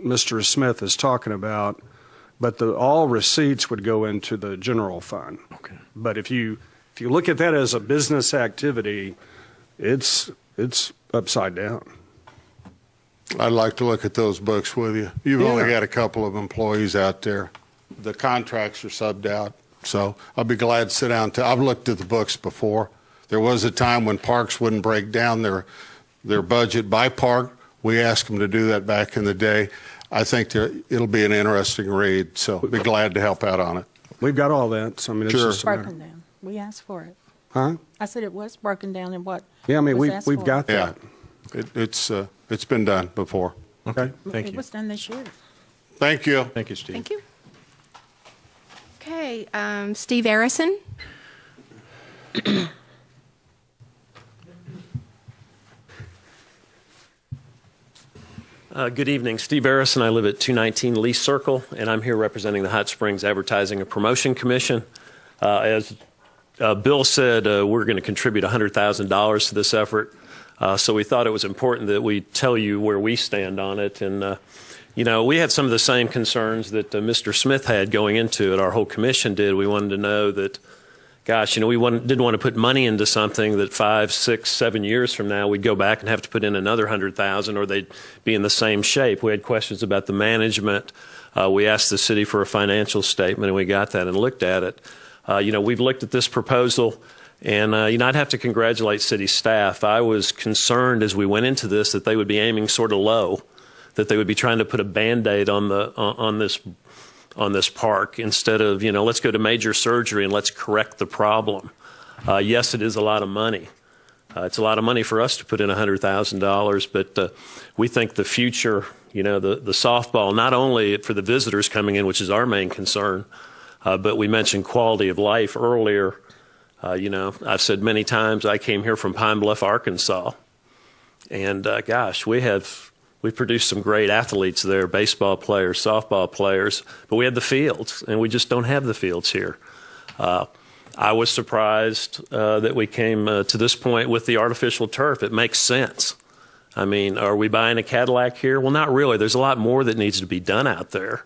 Mr. Smith is talking about, but all receipts would go into the general fund. Okay. But if you look at that as a business activity, it's upside down. I'd like to look at those books with you. You've only got a couple of employees out there. The contracts are subbed out, so I'll be glad to sit down. I've looked at the books before. There was a time when parks wouldn't break down their budget by park. We asked them to do that back in the day. I think it'll be an interesting read, so I'll be glad to help out on it. We've got all that. So, it's sure. just a matter. Broken down. We asked for it. Huh? I said it was broken down in what? Yeah, was asked we've for. got that. Yeah, it's been done before. Okay. Thank It you. was done this year. Thank you. Thank you, Steve. Thank you. Okay, Steve Arison. Good evening. Steve Arison. I live at 219 Lee Circle, and I'm here representing the Hot Springs Advertising and Promotion Commission. As Bill said, we're going to contribute $100,000 to this effort. So we thought it was important that we tell you where we stand on it. And, we had some of the same concerns that Mr. Smith had going into it. Our whole commission did. We wanted to know that, gosh, we didn't want to put money into something that 5, 6, 7 years from now we'd go back and have to put in another $100,000 or they'd be in the same shape. We had questions about the management. We asked the city for a financial statement, and we got that and looked at it. We've looked at this proposal, and I'd have to congratulate city staff. I was concerned as we went into this that they would be aiming sort of low, that they would be trying to put a Band-Aid on this park instead of, let's go to major surgery and let's correct the problem. Yes, it is a lot of money. It's a lot of money for us to put in $100,000, but we think the future, the softball, not only for the visitors coming in, which is our main concern, but we mentioned quality of life earlier. I've said many times I came here from Pine Bluff, Arkansas, and gosh, we've produced some great athletes there, baseball players, softball players, but we had the fields, and we just don't have the fields here. I was surprised that we came to this point with the artificial turf. It makes sense. I mean, are we buying a Cadillac here? Well, not really. There's a lot more that needs to be done out there.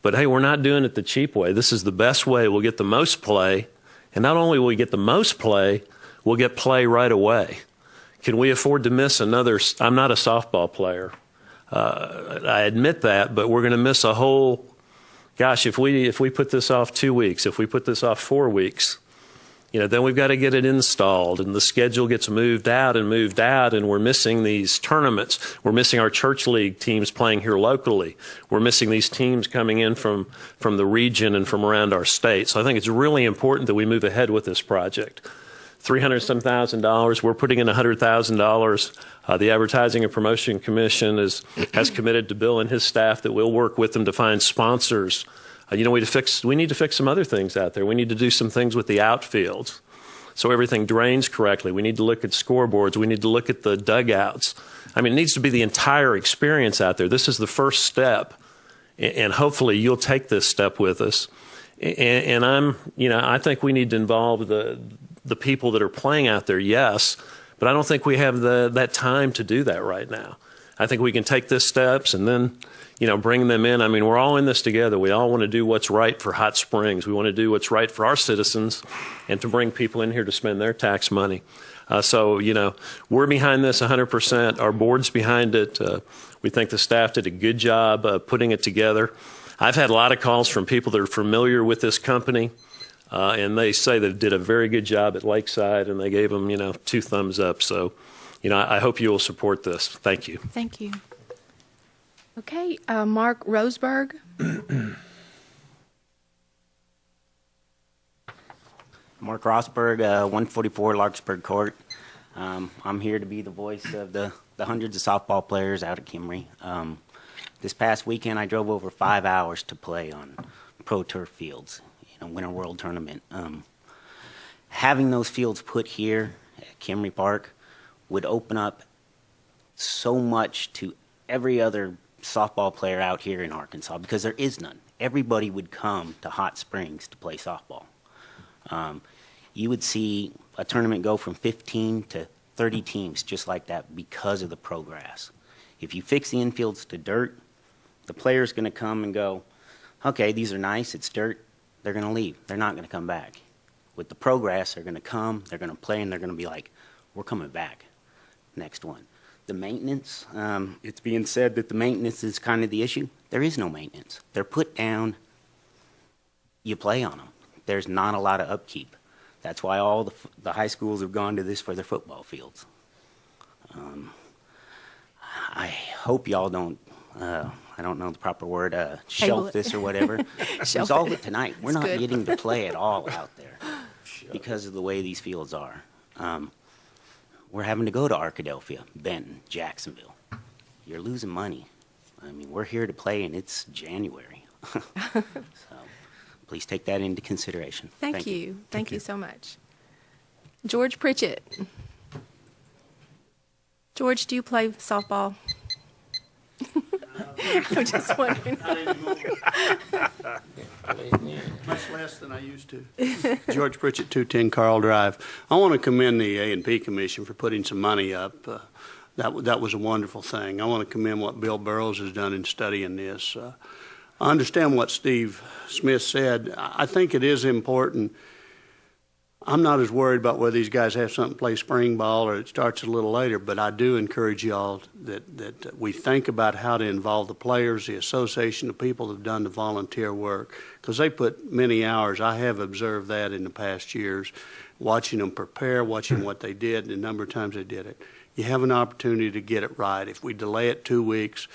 But hey, we're not doing it the cheap way. This is the best way. We'll get the most play. And not only will we get the most play, we'll get play right away. Can we afford to miss another? I'm not a softball player. I admit that, but we're going to miss a whole, gosh, if we put this off 2 weeks, if we put this off 4 weeks, then we've got to get it installed, and the schedule gets moved out, and we're missing these tournaments. We're missing our church league teams playing here locally. We're missing these teams coming in from the region and from around our state. So I think it's really important that we move ahead with this project. $300,000. We're putting in $100,000. The Advertising and Promotion Commission has committed to Bill and his staff that we'll work with them to find sponsors. We need to fix some other things out there. We need to do some things with the outfields so everything drains correctly. We need to look at scoreboards. We need to look at the dugouts. I mean, it needs to be the entire experience out there. This is the first step, and hopefully you'll take this step with us. And I think we need to involve the people that are playing out there, yes, but I don't think we have that time to do that right now. I think we can take these steps and then, bring them in. I mean, we're all in this together. We all want to do what's right for Hot Springs. We want to do what's right for our citizens and to bring people in here to spend their tax money. So, we're behind this 100%. Our board's behind it. We think the staff did a good job putting it together. I've had a lot of calls from people that are familiar with this company. And they say they did a very good job at Lakeside, and they gave them, 2 thumbs up. So, I hope you will support this. Thank you. Thank you. Okay, Mark Roseberg. Mark Rosberg, 144 Larkspur Court. I'm here to be the voice of the hundreds of softball players out at Kimry. This past weekend, I drove over 5 hours to play on pro turf fields. Winter World Tournament. Having those fields put here at Kimry Park would open up so much to every other softball player out here in Arkansas, because there is none. Everybody would come to Hot Springs to play softball. You would see a tournament go from 15 to 30 teams just like that because of the pro grass. If you fix the infields to dirt, the player's going to come and go, okay, these are nice, it's dirt. They're going to leave. They're not going to come back. With the pro grass, they're going to come, they're going to play, and they're going to be like, we're coming back. Next one. The maintenance, it's being said that the maintenance is kind of the issue. There is no maintenance. They're put down, you play on them. There's not a lot of upkeep. That's why all the high schools have gone to this for their football fields. I hope y'all don't, I don't know the proper word, shelf this or whatever. Resolve it tonight. We're not getting to play at all out there because of the way these fields are. We're having to go to Arkadelphia, Benton, Jacksonville. You're losing money. I mean, we're here to play, and it's January. So please take that into consideration. Thank you. Thank you so much. George Pritchett. George, do you play softball? I'm just wondering. Much less than I used to. George Pritchett, 210 Carl Drive. I want to commend the A&P Commission for putting some money up. That was a wonderful thing. I want to commend what Bill Burrows has done in studying this. I understand what Steve Smith said. I think it is important. I'm not as worried about whether these guys have something to play spring ball or it starts a little later, but I do encourage y'all that we think about how to involve the players, the association, the people that have done the volunteer work, because they put many hours. I have observed that in the past years, watching them prepare, watching what they did, and the number of times they did it. You have an opportunity to get it right. If we delay it 2 weeks,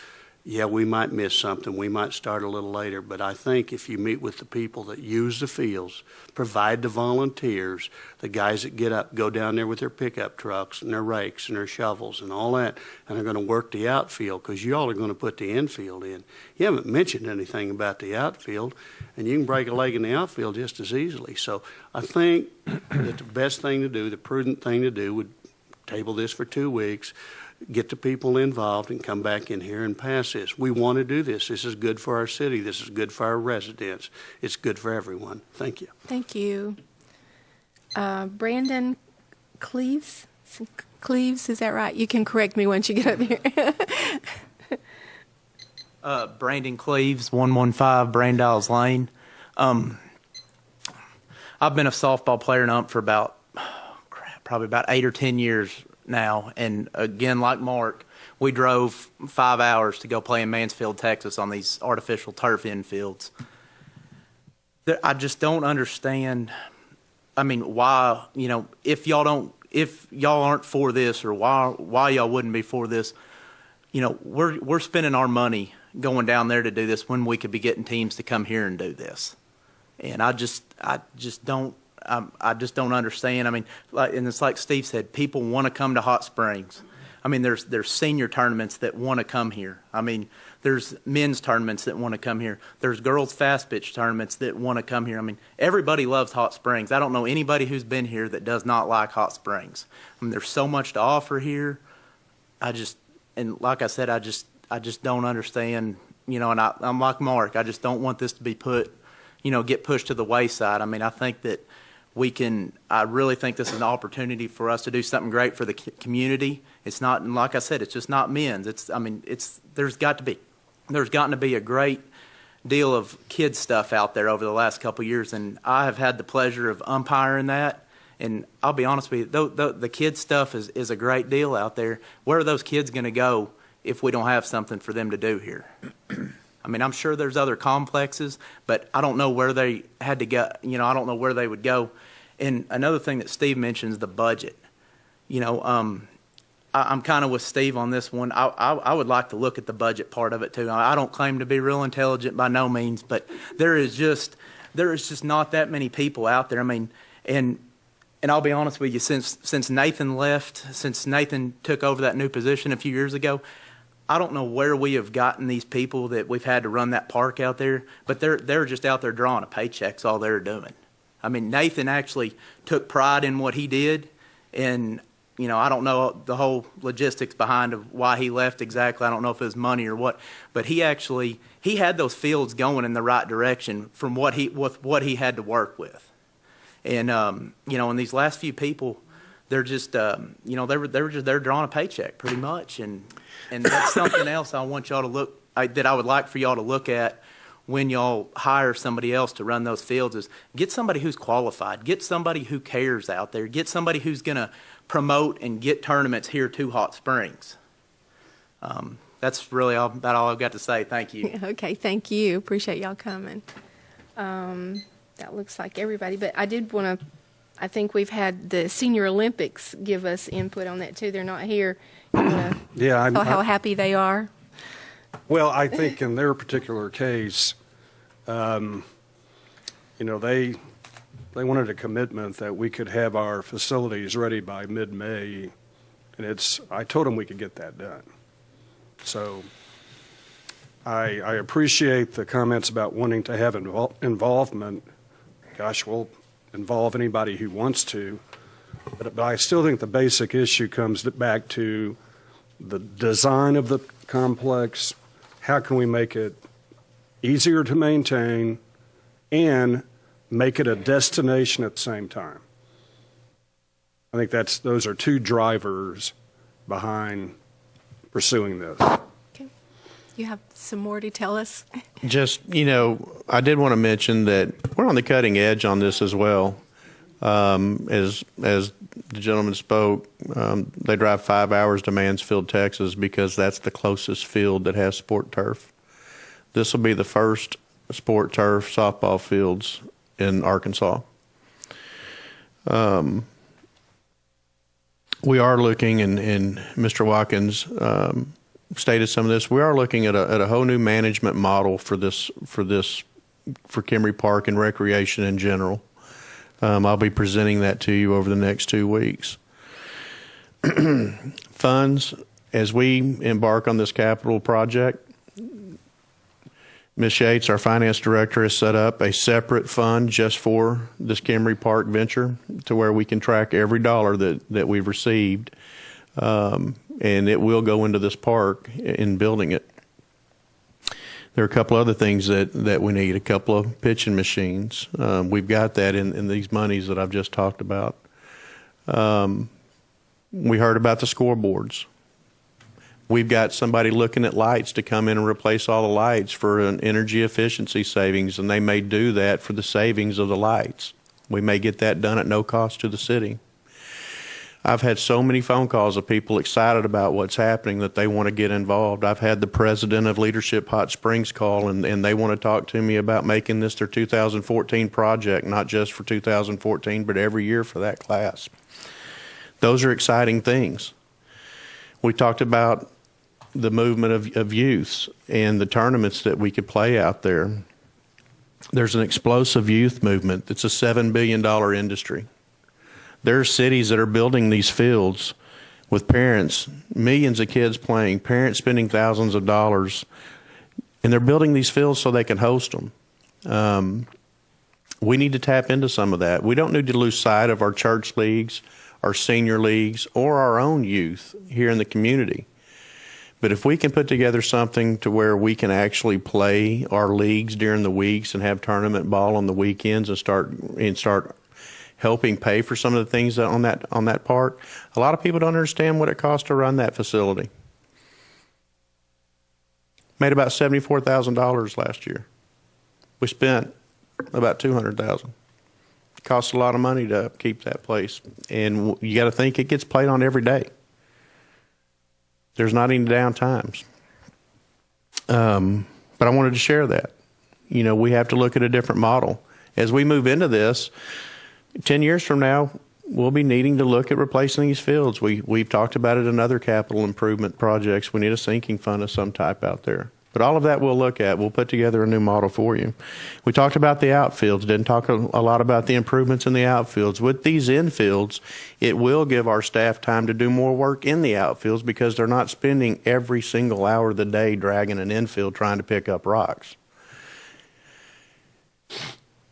yeah, we might miss something. We might start a little later. But I think if you meet with the people that use the fields, provide the volunteers, the guys that get up, go down there with their pickup trucks and their rakes and their shovels and all that, and are going to work the outfield, because you all are going to put the infield in. You haven't mentioned anything about the outfield, and you can break a leg in the outfield just as easily. So I think that the best thing to do, the prudent thing to do, would table this for 2 weeks, get the people involved, and come back in here and pass this. We want to do this. This is good for our city. This is good for our residents. It's good for everyone. Thank you. Thank you. Brandon Cleaves? Cleaves, is that right? You can correct me once you get up here. Brandon Cleaves, 115 Brandeis Lane. I've been a softball player in Ump for probably about 8 or 10 years now, and again, like Mark, we drove 5 hours to go play in Mansfield, Texas on these artificial turf infields. I just don't understand, I mean, why, if y'all aren't for this, or why y'all wouldn't be for this. We're spending our money going down there to do this when we could be getting teams to come here and do this. And I just don't understand. I mean, and it's like Steve said, people want to come to Hot Springs. I mean, there's senior tournaments that want to come here. I mean, there's men's tournaments that want to come here. There's girls fast pitch tournaments that want to come here. I mean, everybody loves Hot Springs. I don't know anybody who's been here that does not like Hot Springs. I mean, there's so much to offer here. And like I said, I just don't understand, and I'm like Mark. I just don't want this to be get pushed to the wayside. I mean, I think that I really think this is an opportunity for us to do something great for the community. It's not, and like I said, it's just not men's. There's gotten to be a great deal of kids stuff out there over the last couple of years, and I have had the pleasure of umpiring that. And I'll be honest with you, the kids stuff is a great deal out there. Where are those kids going to go if we don't have something for them to do here? I mean, I'm sure there's other complexes, but I don't know where they had to go. I don't know where they would go. And another thing that Steve mentioned is the budget. I'm kind of with Steve on this one. I would like to look at the budget part of it too. I don't claim to be real intelligent by no means, but there is just not that many people out there. I mean, and I'll be honest with you, since Nathan left, since Nathan took over that new position a few years ago, I don't know where we have gotten these people that we've had to run that park out there, but they're just out there drawing a paycheck. That's all they're doing. I mean, Nathan actually took pride in what he did, and I don't know the whole logistics behind of why he left exactly. I don't know if it was money or what, but he had those fields going in the right direction from what he had to work with, and and these last few people, they're just they're drawing a paycheck pretty much, and that's something else I want y'all to that I would like for y'all to look at when y'all hire somebody else to run those fields, is get somebody who's qualified, get somebody who cares out there, get somebody who's going to promote and get tournaments here to Hot Springs. That's really about all I've got to say. Thank you. Okay, thank you. Appreciate y'all coming. That looks like everybody, but I think we've had the Senior Olympics give us input on that too. They're not here. Yeah, how happy they are. Well, I think in their particular case, they wanted a commitment that we could have our facilities ready by mid-May, and I told them we could get that done. So I appreciate the comments about wanting to have involvement. Gosh, we'll involve anybody who wants to, but I still think the basic issue comes back to the design of the complex, how can we make it easier to maintain and make it a destination at the same time? I think those are two drivers behind pursuing this. Okay. You have some more to tell us? Just, I did want to mention that we're on the cutting edge on this as well. As the gentleman spoke, they drive 5 hours to Mansfield, Texas, because that's the closest field that has sport turf. This will be the first sport turf softball fields in Arkansas. We are looking, and Mr. Watkins stated some of this. We are looking at a whole new management model for Kimry Park and recreation in general. I'll be presenting that to you over the next 2 weeks. Funds, as we embark on this capital project, Ms. Yates, our finance director, has set up a separate fund just for this Kimry Park venture to where we can track every dollar that we've received, and it will go into this park in building it. There are a couple other things that we need, a couple of pitching machines. We've got that in these monies that I've just talked about. We heard about the scoreboards. We've got somebody looking at lights to come in and replace all the lights for an energy efficiency savings, and they may do that for the savings of the lights. We may get that done at no cost to the city. I've had so many phone calls of people excited about what's happening that they want to get involved. I've had the president of Leadership Hot Springs call, and they want to talk to me about making this their 2014 project, not just for 2014, but every year for that class. Those are exciting things. We talked about the movement of youths and the tournaments that we could play out there. There's an explosive youth movement. It's a $7 billion industry. There are cities that are building these fields with parents, millions of kids playing, parents spending thousands of dollars, and they're building these fields so they can host them. We need to tap into some of that. We don't need to lose sight of our church leagues, our senior leagues, or our own youth here in the community. But if we can put together something to where we can actually play our leagues during the weeks and have tournament ball on the weekends and start helping pay for some of the things on that part, a lot of people don't understand what it costs to run that facility. Made about $74,000 last year. We spent about $200,000. It costs a lot of money to keep that place, and you got to think it gets played on every day. There's not any down times. But I wanted to share that. We have to look at a different model. As we move into this, 10 years from now, we'll be needing to look at replacing these fields. We've talked about it in other capital improvement projects. We need a sinking fund of some type out there. But all of that we'll look at. We'll put together a new model for you. We talked about the outfields. Didn't talk a lot about the improvements in the outfields. With these infields, it will give our staff time to do more work in the outfields because they're not spending every single hour of the day dragging an infield trying to pick up rocks.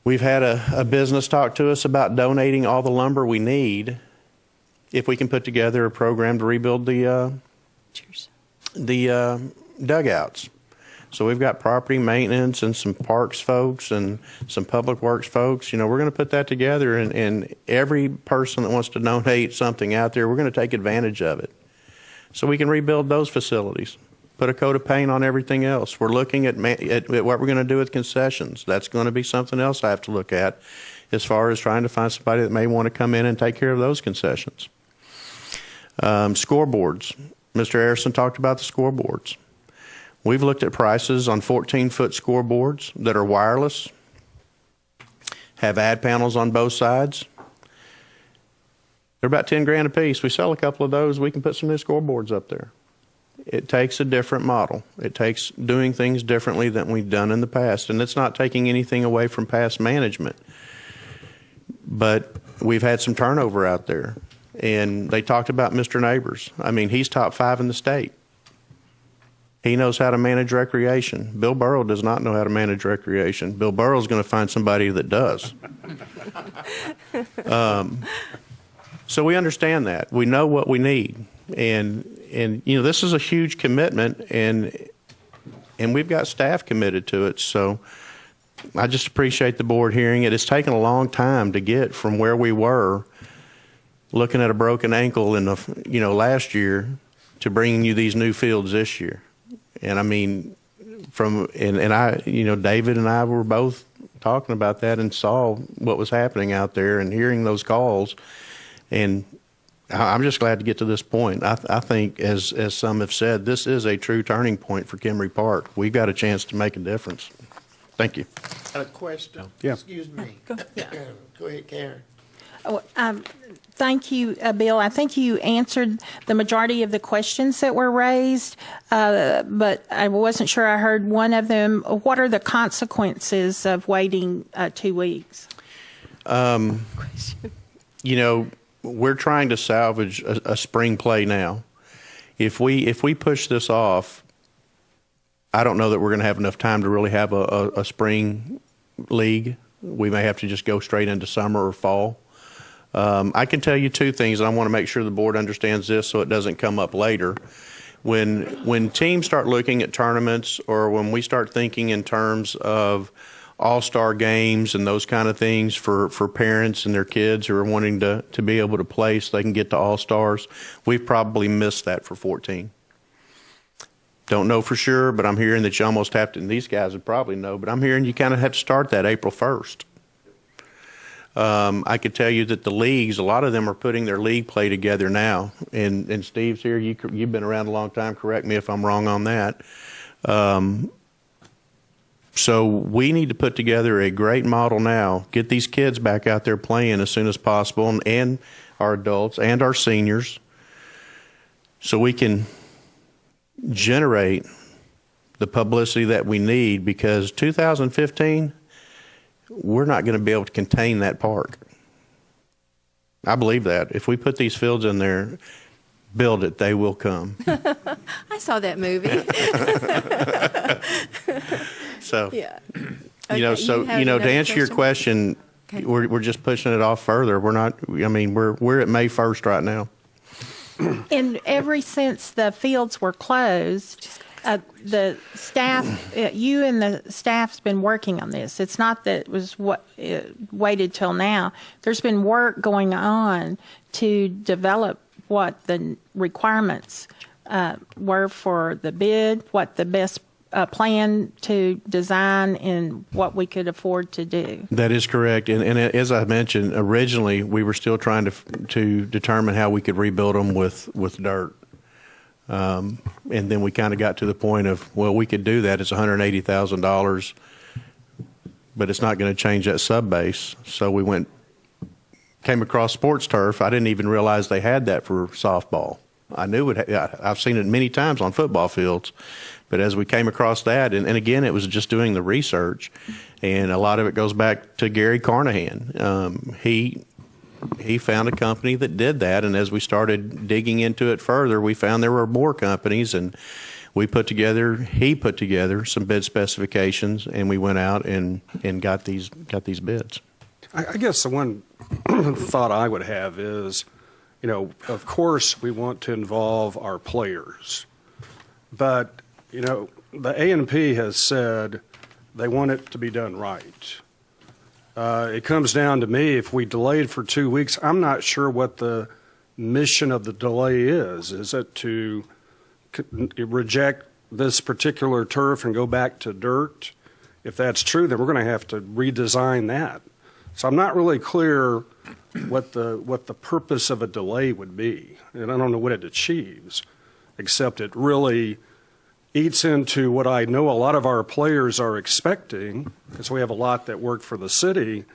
We've had a business talk to us about donating all the lumber we need if we can put together a program to rebuild the dugouts. So we've got property maintenance and some parks folks and some public works folks. We're going to put that together, and every person that wants to donate something out there, we're going to take advantage of it. So we can rebuild those facilities, put a coat of paint on everything else. We're looking at what we're going to do with concessions. That's going to be something else I have to look at as far as trying to find somebody that may want to come in and take care of those concessions. Scoreboards. Mr. Harrison talked about the scoreboards. We've looked at prices on 14-foot scoreboards that are wireless, have ad panels on both sides. They're about $10,000 a piece. We sell a couple of those, we can put some new scoreboards up there. It takes a different model. It takes doing things differently than we've done in the past, and it's not taking anything away from past management. But we've had some turnover out there, and they talked about Mr. Neighbors. He's top 5 in the state. He knows how to manage recreation. Bill Burrow does not know how to manage recreation. Bill Burrow's going to find somebody that does. So we understand that. We know what we need. And this is a huge commitment, and and we've got staff committed to it. So I just appreciate the board hearing it. It's taken a long time to get from where we were looking at a broken ankle in the, last year to bringing you these new fields this year. And I mean, David and I were both talking about that and saw what was happening out there and hearing those calls. And I'm just glad to get to this point. I think, as some have said, this is a true turning point for Kimry Park. We've got a chance to make a difference. Thank you. A question? Yeah. Excuse me. Go ahead, Karen. Thank you, Bill. I think you answered the majority of the questions that were raised, but I wasn't sure I heard one of them. What are the consequences of waiting 2 weeks? We're trying to salvage a spring play now. If we push this off, I don't know that we're going to have enough time to really have a spring league. We may have to just go straight into summer or fall. I can tell you two things, and I want to make sure the board understands this so it doesn't come up later. When teams start looking at tournaments, or when we start thinking in terms of all-star games and those kind of things for parents and their kids who are wanting to be able to play so they can get to all-stars, we've probably missed that for 14. Don't know for sure, but I'm hearing that you almost have to, and these guys would probably know, but I'm hearing you kind of have to start that April 1st. I could tell you that the leagues, a lot of them are putting their league play together now. And Steve's here. You've been around a long time. Correct me if I'm wrong on that. So we need to put together a great model now, get these kids back out there playing as soon as possible, and our adults and our seniors, so we can generate the publicity that we need, because 2015, we're not going to be able to contain that park. I believe that. If we put these fields in there, build it, they will come. I saw that movie. So, yeah. To answer your question, okay. we're just pushing it off further. We're not, we're at May 1st right now. And ever since the fields were closed, the staff, you and the staff's been working on this. It's not that it was waited till now. There's been work going on to develop what the requirements were for the bid, what the best plan to design, and what we could afford to do. That is correct. And as I mentioned, originally we were still trying to determine how we could rebuild them with dirt. And then we kind of got to the point of, well, we could do that. It's $180,000, but it's not going to change that sub base. So we came across sports turf. I didn't even realize they had that for softball. I knew it. I've seen it many times on football fields, but as we came across that, and again, it was just doing the research, and a lot of it goes back to Gary Carnahan. He found a company that did that, and as we started digging into it further, we found there were more companies, and he put together some bid specifications, and we went out and got these bids. I guess the one thought I would have is, of course we want to involve our players, but the A&P has said they want it to be done right. It comes down to me, if we delayed for 2 weeks, I'm not sure what the mission of the delay is. Is it to reject this particular turf and go back to dirt? If that's true, then we're going to have to redesign that. So I'm not really clear what the purpose of a delay would be, and I don't know what it achieves, except it really eats into what I know a lot of our players are expecting, because we have a lot that work for the city.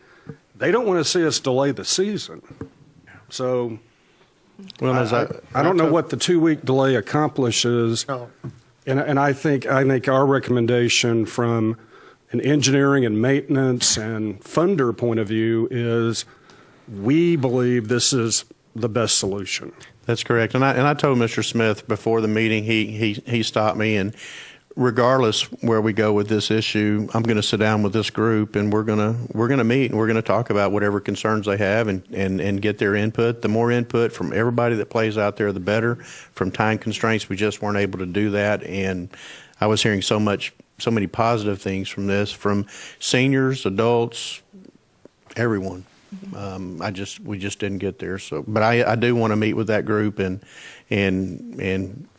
They don't want to see us delay the season. So I don't know what the 2-week delay accomplishes. No. And I think our recommendation from an engineering and maintenance and funder point of view is we believe this is the best solution. That's correct. And I told Mr. Smith before the meeting, he stopped me, and regardless where we go with this issue, I'm going to sit down with this group, and we're going to meet, and we're going to talk about whatever concerns they have and get their input. The more input from everybody that plays out there, the better. From time constraints, we just weren't able to do that, and I was hearing so many positive things from this, from seniors, adults, everyone. We just didn't get there. So, but I do want to meet with that group and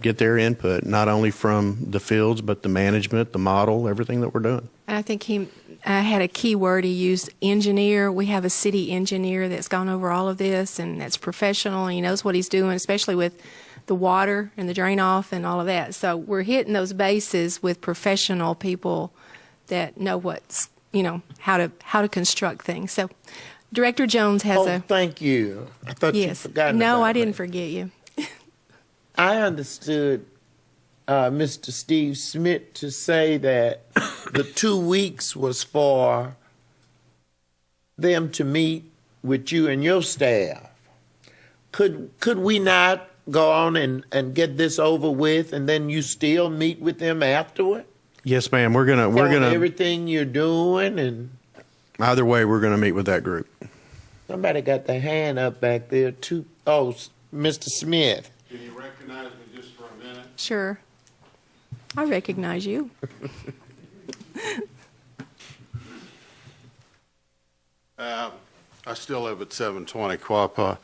get their input, not only from the fields, but the management, the model, everything that we're doing. And I think he had a key word he used, engineer. We have a city engineer that's gone over all of this and that's professional and he knows what he's doing, especially with the water and the drain off and all of that. So we're hitting those bases with professional people that know what's, how to construct things. So Director Jones has thank you. I thought you forgot. No, I didn't forget you. I understood Mr. Steve Smith to say that the 2 weeks was for them to meet with you and your staff. Could we not go on and get this over with, and then you still meet with them afterward? Yes, ma'am. We're gonna everything you're doing, and either way, we're gonna meet with that group. Somebody got their hand up back there too. Oh, Mr. Smith. Can you recognize me just for a minute? Sure. I recognize you. I still live at 720 Quapaw.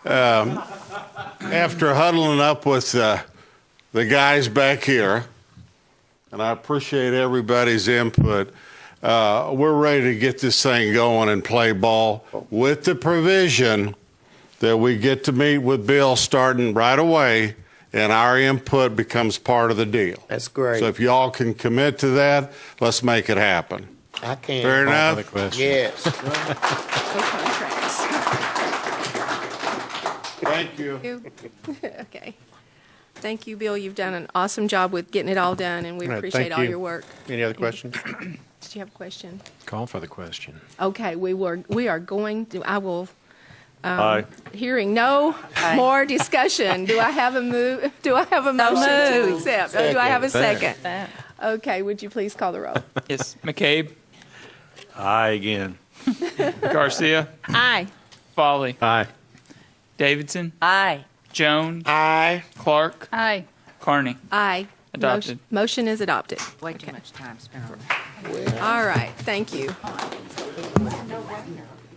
After huddling up with the guys back here, and I appreciate everybody's input, we're ready to get this thing going and play ball with the provision that we get to meet with Bill starting right away, and our input becomes part of the deal. That's great. So if y'all can commit to that, let's make it happen. I can. Fair enough? Yes. Thank you. Okay. Thank you, Bill. You've done an awesome job with getting it all done, and we appreciate all your work. Any other questions? Did you have a question? Call for the question. Okay, we are going to. I will. Aye. Hearing no more discussion. Do I have a move? Do I have a motion to accept? Or do I have a second? Okay. Would you please call the roll? Yes. McCabe. Aye again. Garcia. Aye. Foley. Aye. Davidson. Aye. Jones. Aye. Clark. Aye. Carney. Aye. Adopted. Motion is adopted. Way too much time spent on that. All right. Thank you.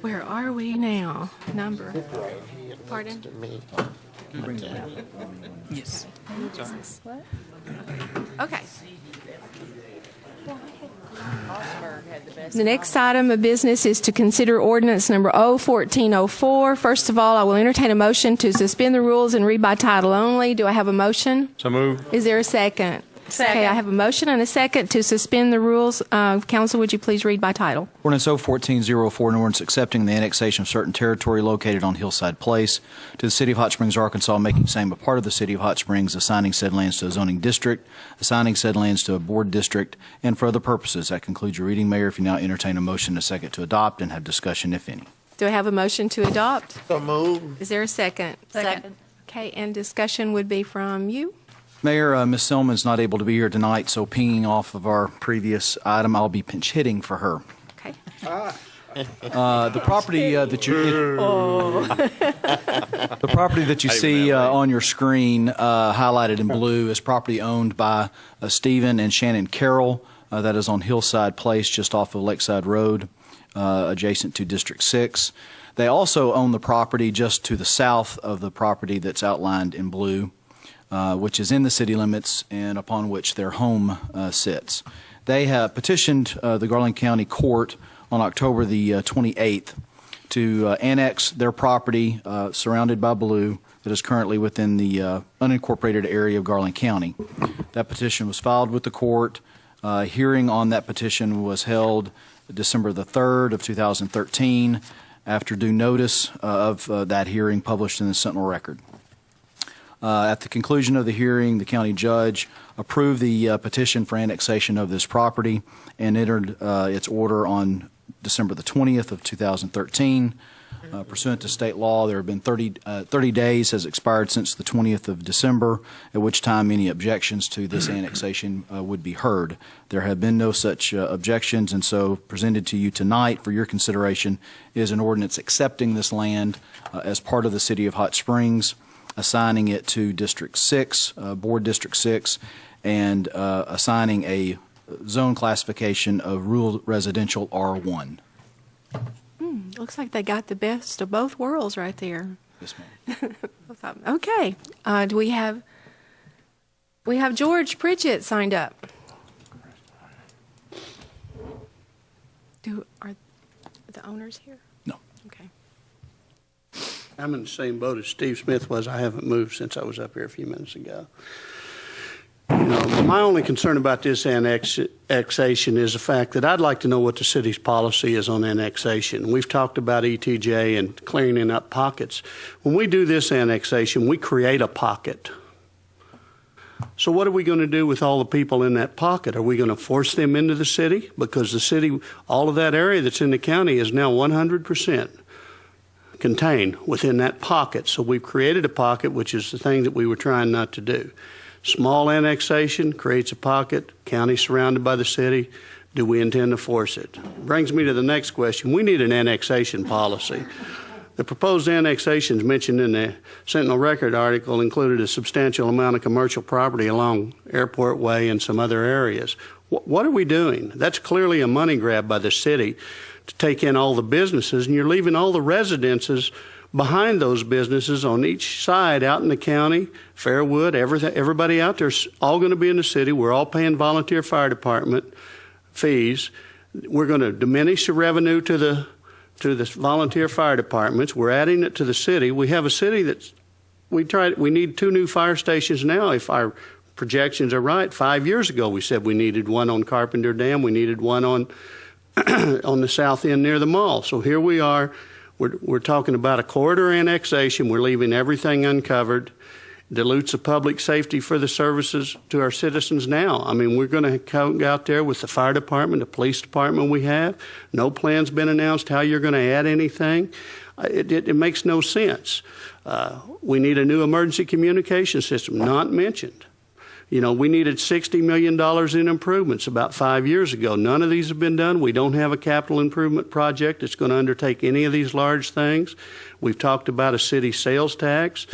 Where are we now? Number. Pardon? Yes. What? Okay. The next item of business is to consider ordinance number 01404. First of all, I will entertain a motion to suspend the rules and read by title only. Do I have a motion? So move. Is there a second? Okay, I have a motion and a second to suspend the rules. Council, would you please read by title? Ordinance 01404, an ordinance accepting the annexation of certain territory located on Hillside Place to the City of Hot Springs, Arkansas, making same a part of the City of Hot Springs, assigning said lands to a zoning district, assigning said lands to a board district, and for other purposes. That concludes your reading, Mayor. If you now entertain a motion and a second to adopt and have discussion, if any. Do I have a motion to adopt? So move. Is there a second? Second. Okay, and discussion would be from you? Mayor, Ms. Selman's not able to be here tonight, so pinging off of our previous item, I'll be pinch hitting for her. Okay. The property that you the property that you see on your screen highlighted in blue is property owned by Stephen and Shannon Carroll. That is on Hillside Place, just off of Lakeside Road, adjacent to District 6. They also own the property just to the south of the property that's outlined in blue, which is in the city limits and upon which their home sits. They have petitioned the Garland County Court on October the 28th to annex their property surrounded by blue that is currently within the unincorporated area of Garland County. That petition was filed with the court. Hearing on that petition was held December the 3rd of 2013 after due notice of that hearing published in the Sentinel Record. At the conclusion of the hearing, the county judge approved the petition for annexation of this property and entered its order on December the 20th of 2013. Pursuant to state law, there have been 30 days has expired since the 20th of December, at which time any objections to this annexation would be heard. There have been no such objections, and so presented to you tonight for your consideration is an ordinance accepting this land as part of the City of Hot Springs assigning it to District 6, Board District 6, and assigning a zone classification of rural residential R1. Looks like they got the best of both worlds right there. Yes, ma'am. Okay. Do we have George Pritchett signed up? Are the owners here? No. Okay. I'm in the same boat as Steve Smith was. I haven't moved since I was up here a few minutes ago. You know, my only concern about this annexation is the fact that I'd like to know what the city's policy is on annexation. We've talked about ETJ and clearing up pockets. When we do this annexation, we create a pocket. So what are we going to do with all the people in that pocket? Are we going to force them into the city? Because the city, all of that area that's in the county is now 100% contained within that pocket. So we've created a pocket, which is the thing that we were trying not to do. Small annexation creates a pocket, county surrounded by the city. Do we intend to force it? Brings me to the next question. We need an annexation policy. The proposed annexations mentioned in the Sentinel Record article included a substantial amount of commercial property along Airport Way and some other areas. What are we doing? That's clearly a money grab by the city to take in all the businesses, and you're leaving all the residences behind those businesses on each side out in the county, Fairwood, everybody out there is all going to be in the city. We're all paying volunteer fire department fees. We're going to diminish the revenue to the volunteer fire departments. We're adding it to the city. We have a city that's, we need 2 new fire stations now if our projections are right. 5 years ago we said we needed one on Carpenter Dam. We needed one on on the south end near the mall. So here we are. We're talking about a corridor annexation. We're leaving everything uncovered. Dilutes the public safety for the services to our citizens now. I mean, we're going to go out there with the fire department, the police department we have. No plan's been announced how you're going to add anything. It makes no sense. We need a new emergency communication system, not mentioned. You know, we needed $60 million in improvements about 5 years ago. None of these have been done. We don't have a capital improvement project that's going to undertake any of these large things. We've talked about a city sales tax,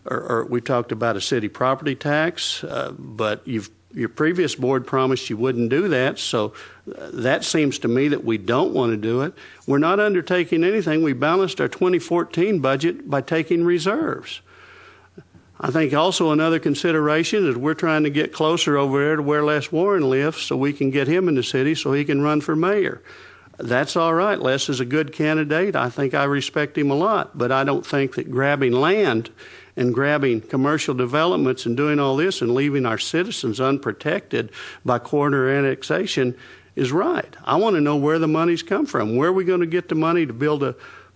or we talked about a city property tax, but your previous board promised you wouldn't do that, so that seems to me that we don't want to do it. We're not undertaking anything. We balanced our 2014 budget by taking reserves. I think also another consideration is we're trying to get closer over there to where Les Warren lives so we can get him in the city so he can run for mayor. That's all right. Les is a good candidate. I think I respect him a lot, but I don't think that grabbing land and grabbing commercial developments and doing all this and leaving our citizens unprotected by corridor annexation is right. I want to know where the money's come from. Where are we going to get the money to build the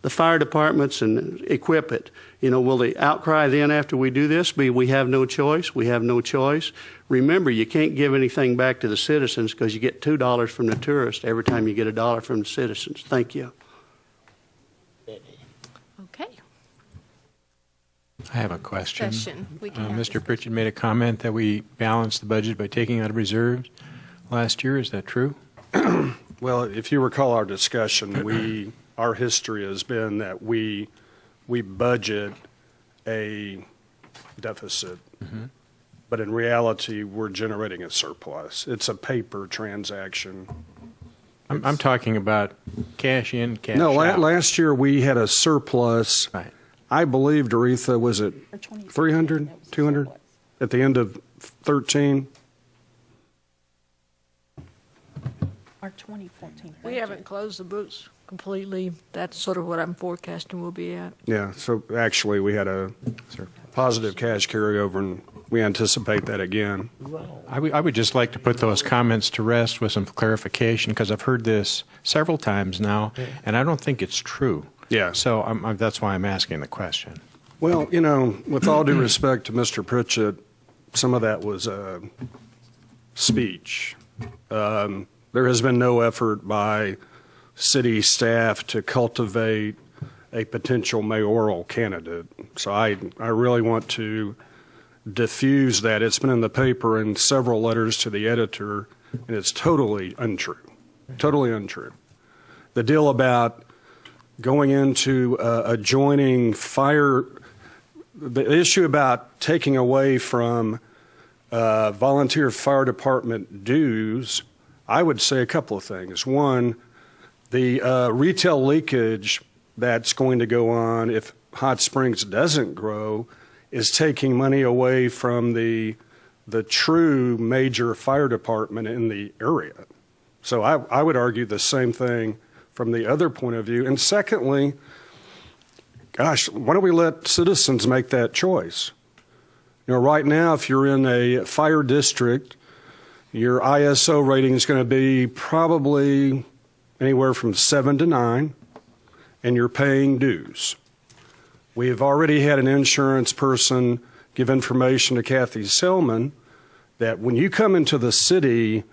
fire departments and equip it? You know, will the outcry then after we do this be we have no choice? We have no choice. Remember, you can't give anything back to the citizens because you get $2 from the tourist every time you get $1 from the citizens. Thank you. Okay. I have a question. We can have Mr. Pritchett made a comment that we balanced the budget by taking out of reserves last year. Is that true? Well, if you recall our discussion, our history has been that we budget a deficit, but in reality, we're generating a surplus. It's a paper transaction. I'm talking about cash in, cash out. No, last year we had a surplus. Right. I believe, Doretha, was it 300, 200 at the end of 13? Our 2014. We haven't closed the books completely. That's sort of what I'm forecasting we'll be at. Yeah, so actually we had a positive cash carryover, and we anticipate that again. I would just like to put those comments to rest with some clarification because I've heard this several times now, and I don't think it's true. Yeah. So that's why I'm asking the question. Well, you know, with all due respect to Mr. Pritchett, some of that was speech. There has been no effort by city staff to cultivate a potential mayoral candidate. So I really want to diffuse that. It's been in the paper in several letters to the editor, and it's totally untrue. Totally untrue. The deal about going into adjoining fire the issue about taking away from volunteer fire department dues, I would say a couple of things. One, the retail leakage that's going to go on if Hot Springs doesn't grow is taking money away from the true major fire department in the area. So I would argue the same thing from the other point of view. And secondly, gosh, why don't we let citizens make that choice? You know, right now, if you're in a fire district, your ISO rating is going to be probably anywhere from 7 to 9, and you're paying dues. We have already had an insurance person give information to Kathy Selman that when you come into the city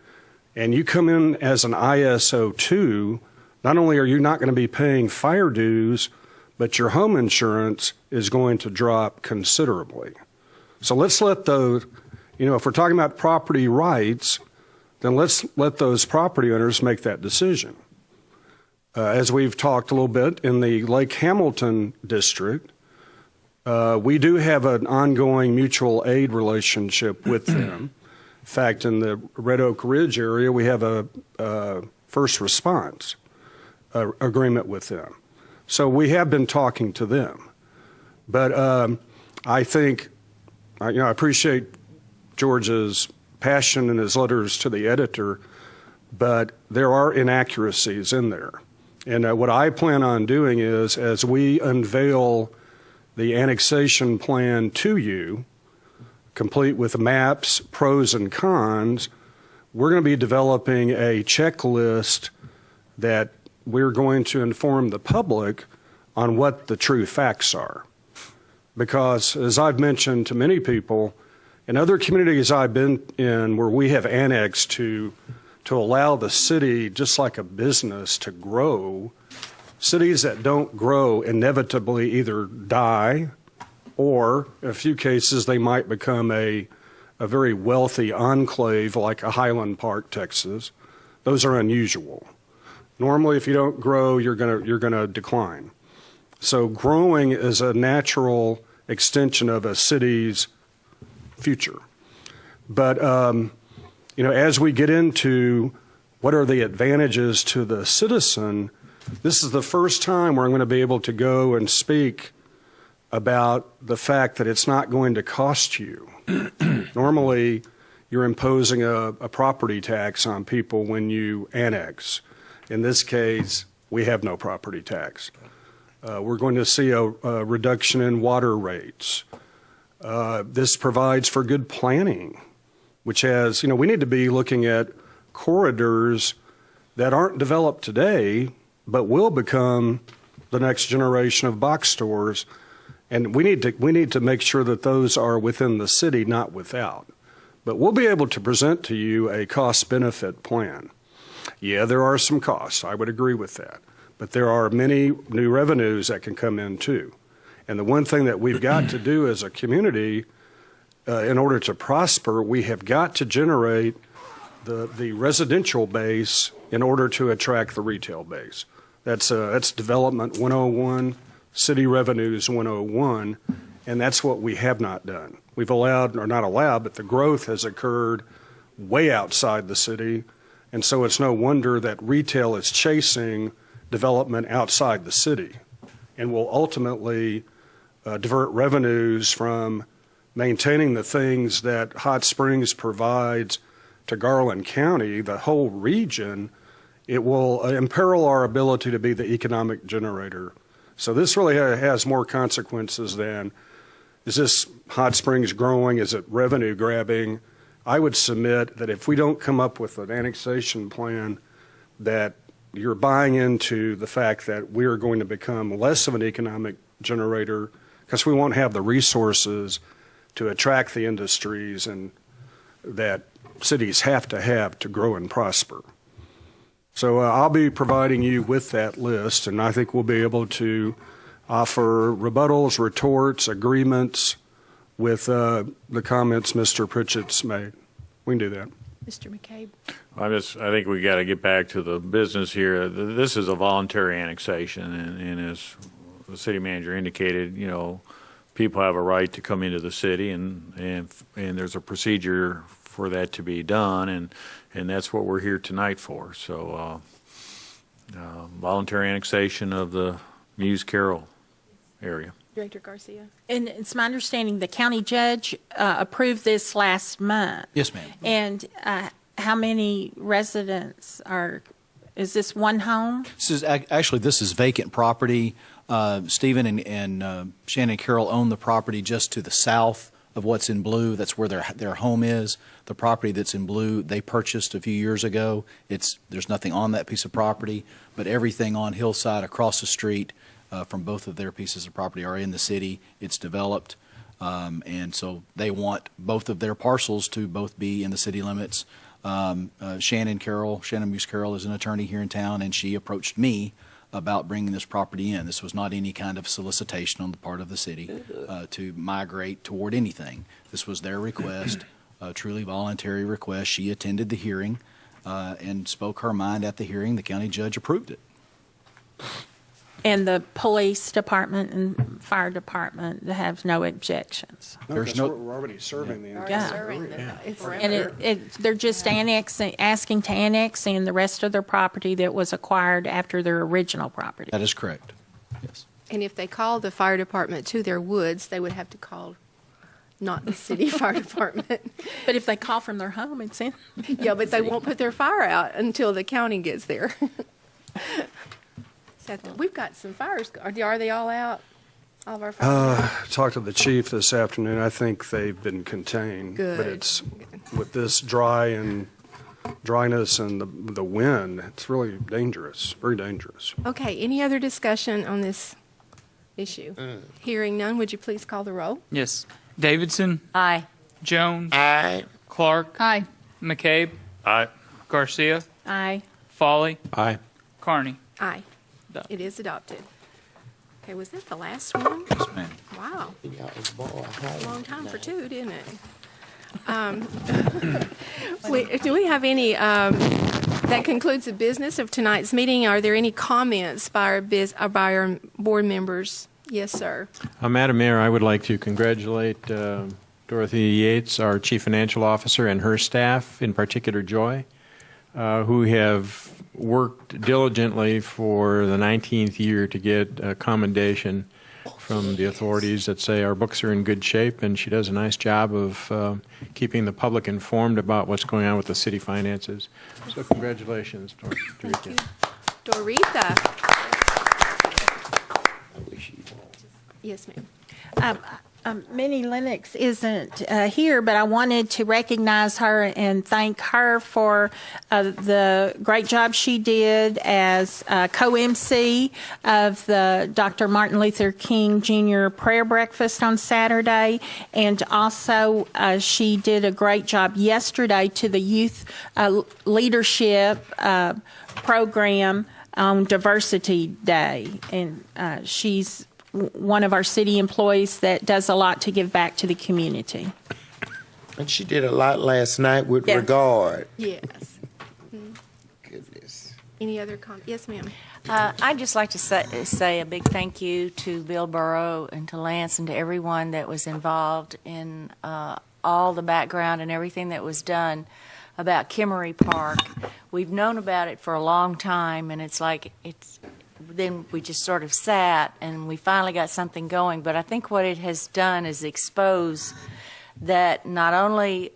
and you come in as an ISO 2, not only are you not going to be paying fire dues, but your home insurance is going to drop considerably. So let's let those, you know, if we're talking about property rights, then let's let those property owners make that decision. As we've talked a little bit in the Lake Hamilton district, we do have an ongoing mutual aid relationship with them. In fact, in the Red Oak Ridge area, we have a first response agreement with them. So we have been talking to them. But I think, I appreciate George's passion in his letters to the editor, but there are inaccuracies in there. And what I plan on doing is, as we unveil the annexation plan to you, complete with maps, pros and cons, we're going to be developing a checklist that we're going to inform the public on what the true facts are. Because, as I've mentioned to many people, in other communities I've been in where we have annexed to allow the city, just like a business, to grow, cities that don't grow inevitably either die or, in a few cases, they might become a very wealthy enclave like a Highland Park, Texas. Those are unusual. Normally, if you don't grow, you're gonna decline. So growing is a natural extension of a city's future. But as we get into what are the advantages to the citizen, this is the first time where I'm going to be able to go and speak about the fact that it's not going to cost you. Normally, you're imposing a property tax on people when you annex. In this case, we have no property tax. We're going to see a reduction in water rates. This provides for good planning, which has, we need to be looking at corridors that aren't developed today, but will become the next generation of box stores. And we need to make sure that those are within the city, not without. But we'll be able to present to you a cost-benefit plan. Yeah, there are some costs. I would agree with that. But there are many new revenues that can come in, too. And the one thing that we've got to do as a community, in order to prosper, we have got to generate the residential base in order to attract the retail base. That's Development 101, City Revenues 101, and that's what we have not done. We've allowed, or not allowed, but the growth has occurred way outside the city, and so it's no wonder that retail is chasing development outside the city and will ultimately divert revenues from maintaining the things that Hot Springs provides to Garland County, the whole region. It will imperil our ability to be the economic generator. So this really has more consequences than, is this Hot Springs growing? Is it revenue grabbing? I would submit that if we don't come up with an annexation plan, that you're buying into the fact that we are going to become less of an economic generator because we won't have the resources to attract the industries and that cities have to grow and prosper. So I'll be providing you with that list, and I think we'll be able to offer rebuttals, retorts, agreements with the comments Mr. Pritchett's made. We can do that. Mr. McCabe. I think we got to get back to the business here. This is a voluntary annexation, and as the city manager indicated, people have a right to come into the city, and there's a procedure for that to be done, and that's what we're here tonight for. So voluntary annexation of the Muse Carroll area. Director Garcia. And it's my understanding the county judge approved this last month. Yes, ma'am. And how many residents is this one home? This is actually this is vacant property. Stephen and Shannon Carroll own the property just to the south of what's in blue. That's where their home is. The property that's in blue they purchased a few years ago. There's nothing on that piece of property, but everything on Hillside across the street from both of their pieces of property are in the city. It's developed, and so they want both of their parcels to both be in the city limits. Shannon Muse Carroll is an attorney here in town, and she approached me about bringing this property in. This was not any kind of solicitation on the part of the city to migrate toward anything. This was their request, a truly voluntary request. She attended the hearing and spoke her mind at the hearing. The county judge approved it. And the police department and fire department have no objections. We're already serving the entire area. And they're just asking to annex in the rest of their property that was acquired after their original property. That is correct. Yes. And if they call the fire department to their woods, they would have to call not the city fire department. But if they call from their home, it's in. Yeah, but they won't put their fire out until the county gets there. We've got some fires. Are they all out? All of our fires? Talked to the chief this afternoon. I think they've been contained. Good. But it's with this dryness and the wind, it's really dangerous, very dangerous. Okay, any other discussion on this issue? Hearing none, would you please call the roll? Yes. Davidson. Aye. Jones. Aye. Clark. Aye. McCabe. Aye. Garcia. Aye. Foley. Aye. Carney. Aye. It is adopted. Okay, was that the last one? Yes, ma'am. Wow. That's a long time for two, didn't it? Do we have any, that concludes the business of tonight's meeting. Are there any comments by our board members? Yes, sir. Madam Mayor, I would like to congratulate Dorothy Yates, our Chief Financial Officer, and her staff, in particular Joy, who have worked diligently for the 19th year to get a commendation from the authorities that say our books are in good shape, and she does a nice job of keeping the public informed about what's going on with the city finances. So congratulations, Dorita. Dorita. Yes, ma'am. Minnie Lennox isn't here, but I wanted to recognize her and thank her for the great job she did as co-MC of the Dr. Martin Luther King Jr. prayer breakfast on Saturday. And also she did a great job yesterday to the youth leadership program on Diversity Day. And she's one of our city employees that does a lot to give back to the community. And she did a lot last night with regard. Yes. Goodness. Any other comments? Yes, ma'am. I'd just like to say a big thank you to Bill Burrow and to Lance and to everyone that was involved in all the background and everything that was done about Kimmery Park. We've known about it for a long time, and then we just sort of sat and we finally got something going. But I think what it has done is expose that not only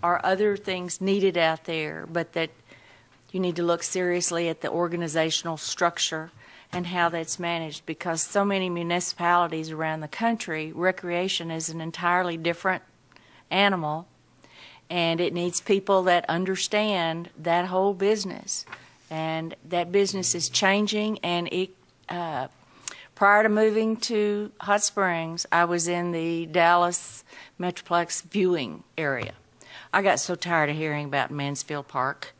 are other things needed out there, but that you need to look seriously at the organizational structure and how that's managed, because so many municipalities around the country, recreation is an entirely different animal, and it needs people that understand that whole business. And that business is changing, and prior to moving to Hot Springs, I was in the Dallas Metroplex viewing area. I got so tired of hearing about Mansfield Park,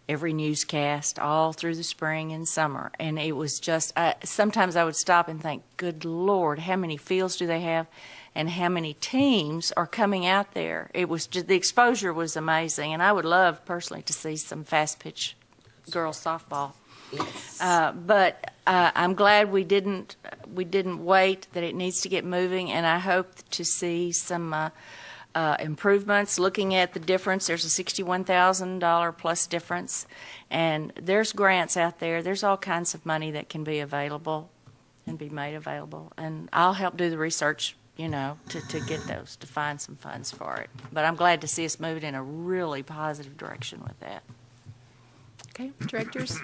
every newscast, all through the spring and summer. And it was just, sometimes I would stop and think, good Lord, how many fields do they have? And how many teams are coming out there? It was just, the exposure was amazing, and I would love personally to see some fast pitch girls softball. Yes. But I'm glad we didn't we didn't wait, that it needs to get moving, and I hope to see some improvements. Looking at the difference, there's a $61,000 plus difference, and there's grants out there. There's all kinds of money that can be available and be made available, and I'll help do the research, to get those, to find some funds for it. But I'm glad to see us moving in a really positive direction with that. Okay, directors?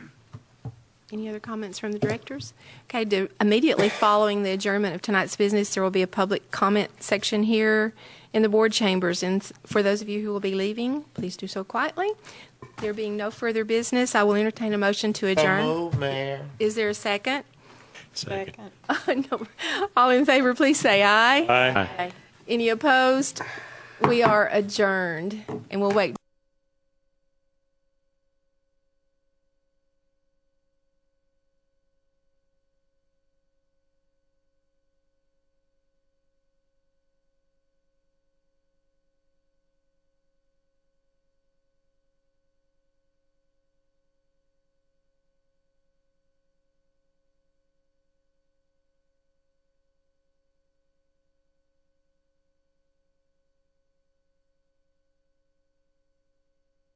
Any other comments from the directors? Okay, immediately following the adjournment of tonight's business, there will be a public comment section here in the board chambers. And for those of you who will be leaving, please do so quietly. There being no further business, I will entertain a motion to adjourn. So move, Mayor. Is there a second? Second. No. All in favor, please say aye. Aye. Any opposed? We are adjourned, and we'll wait.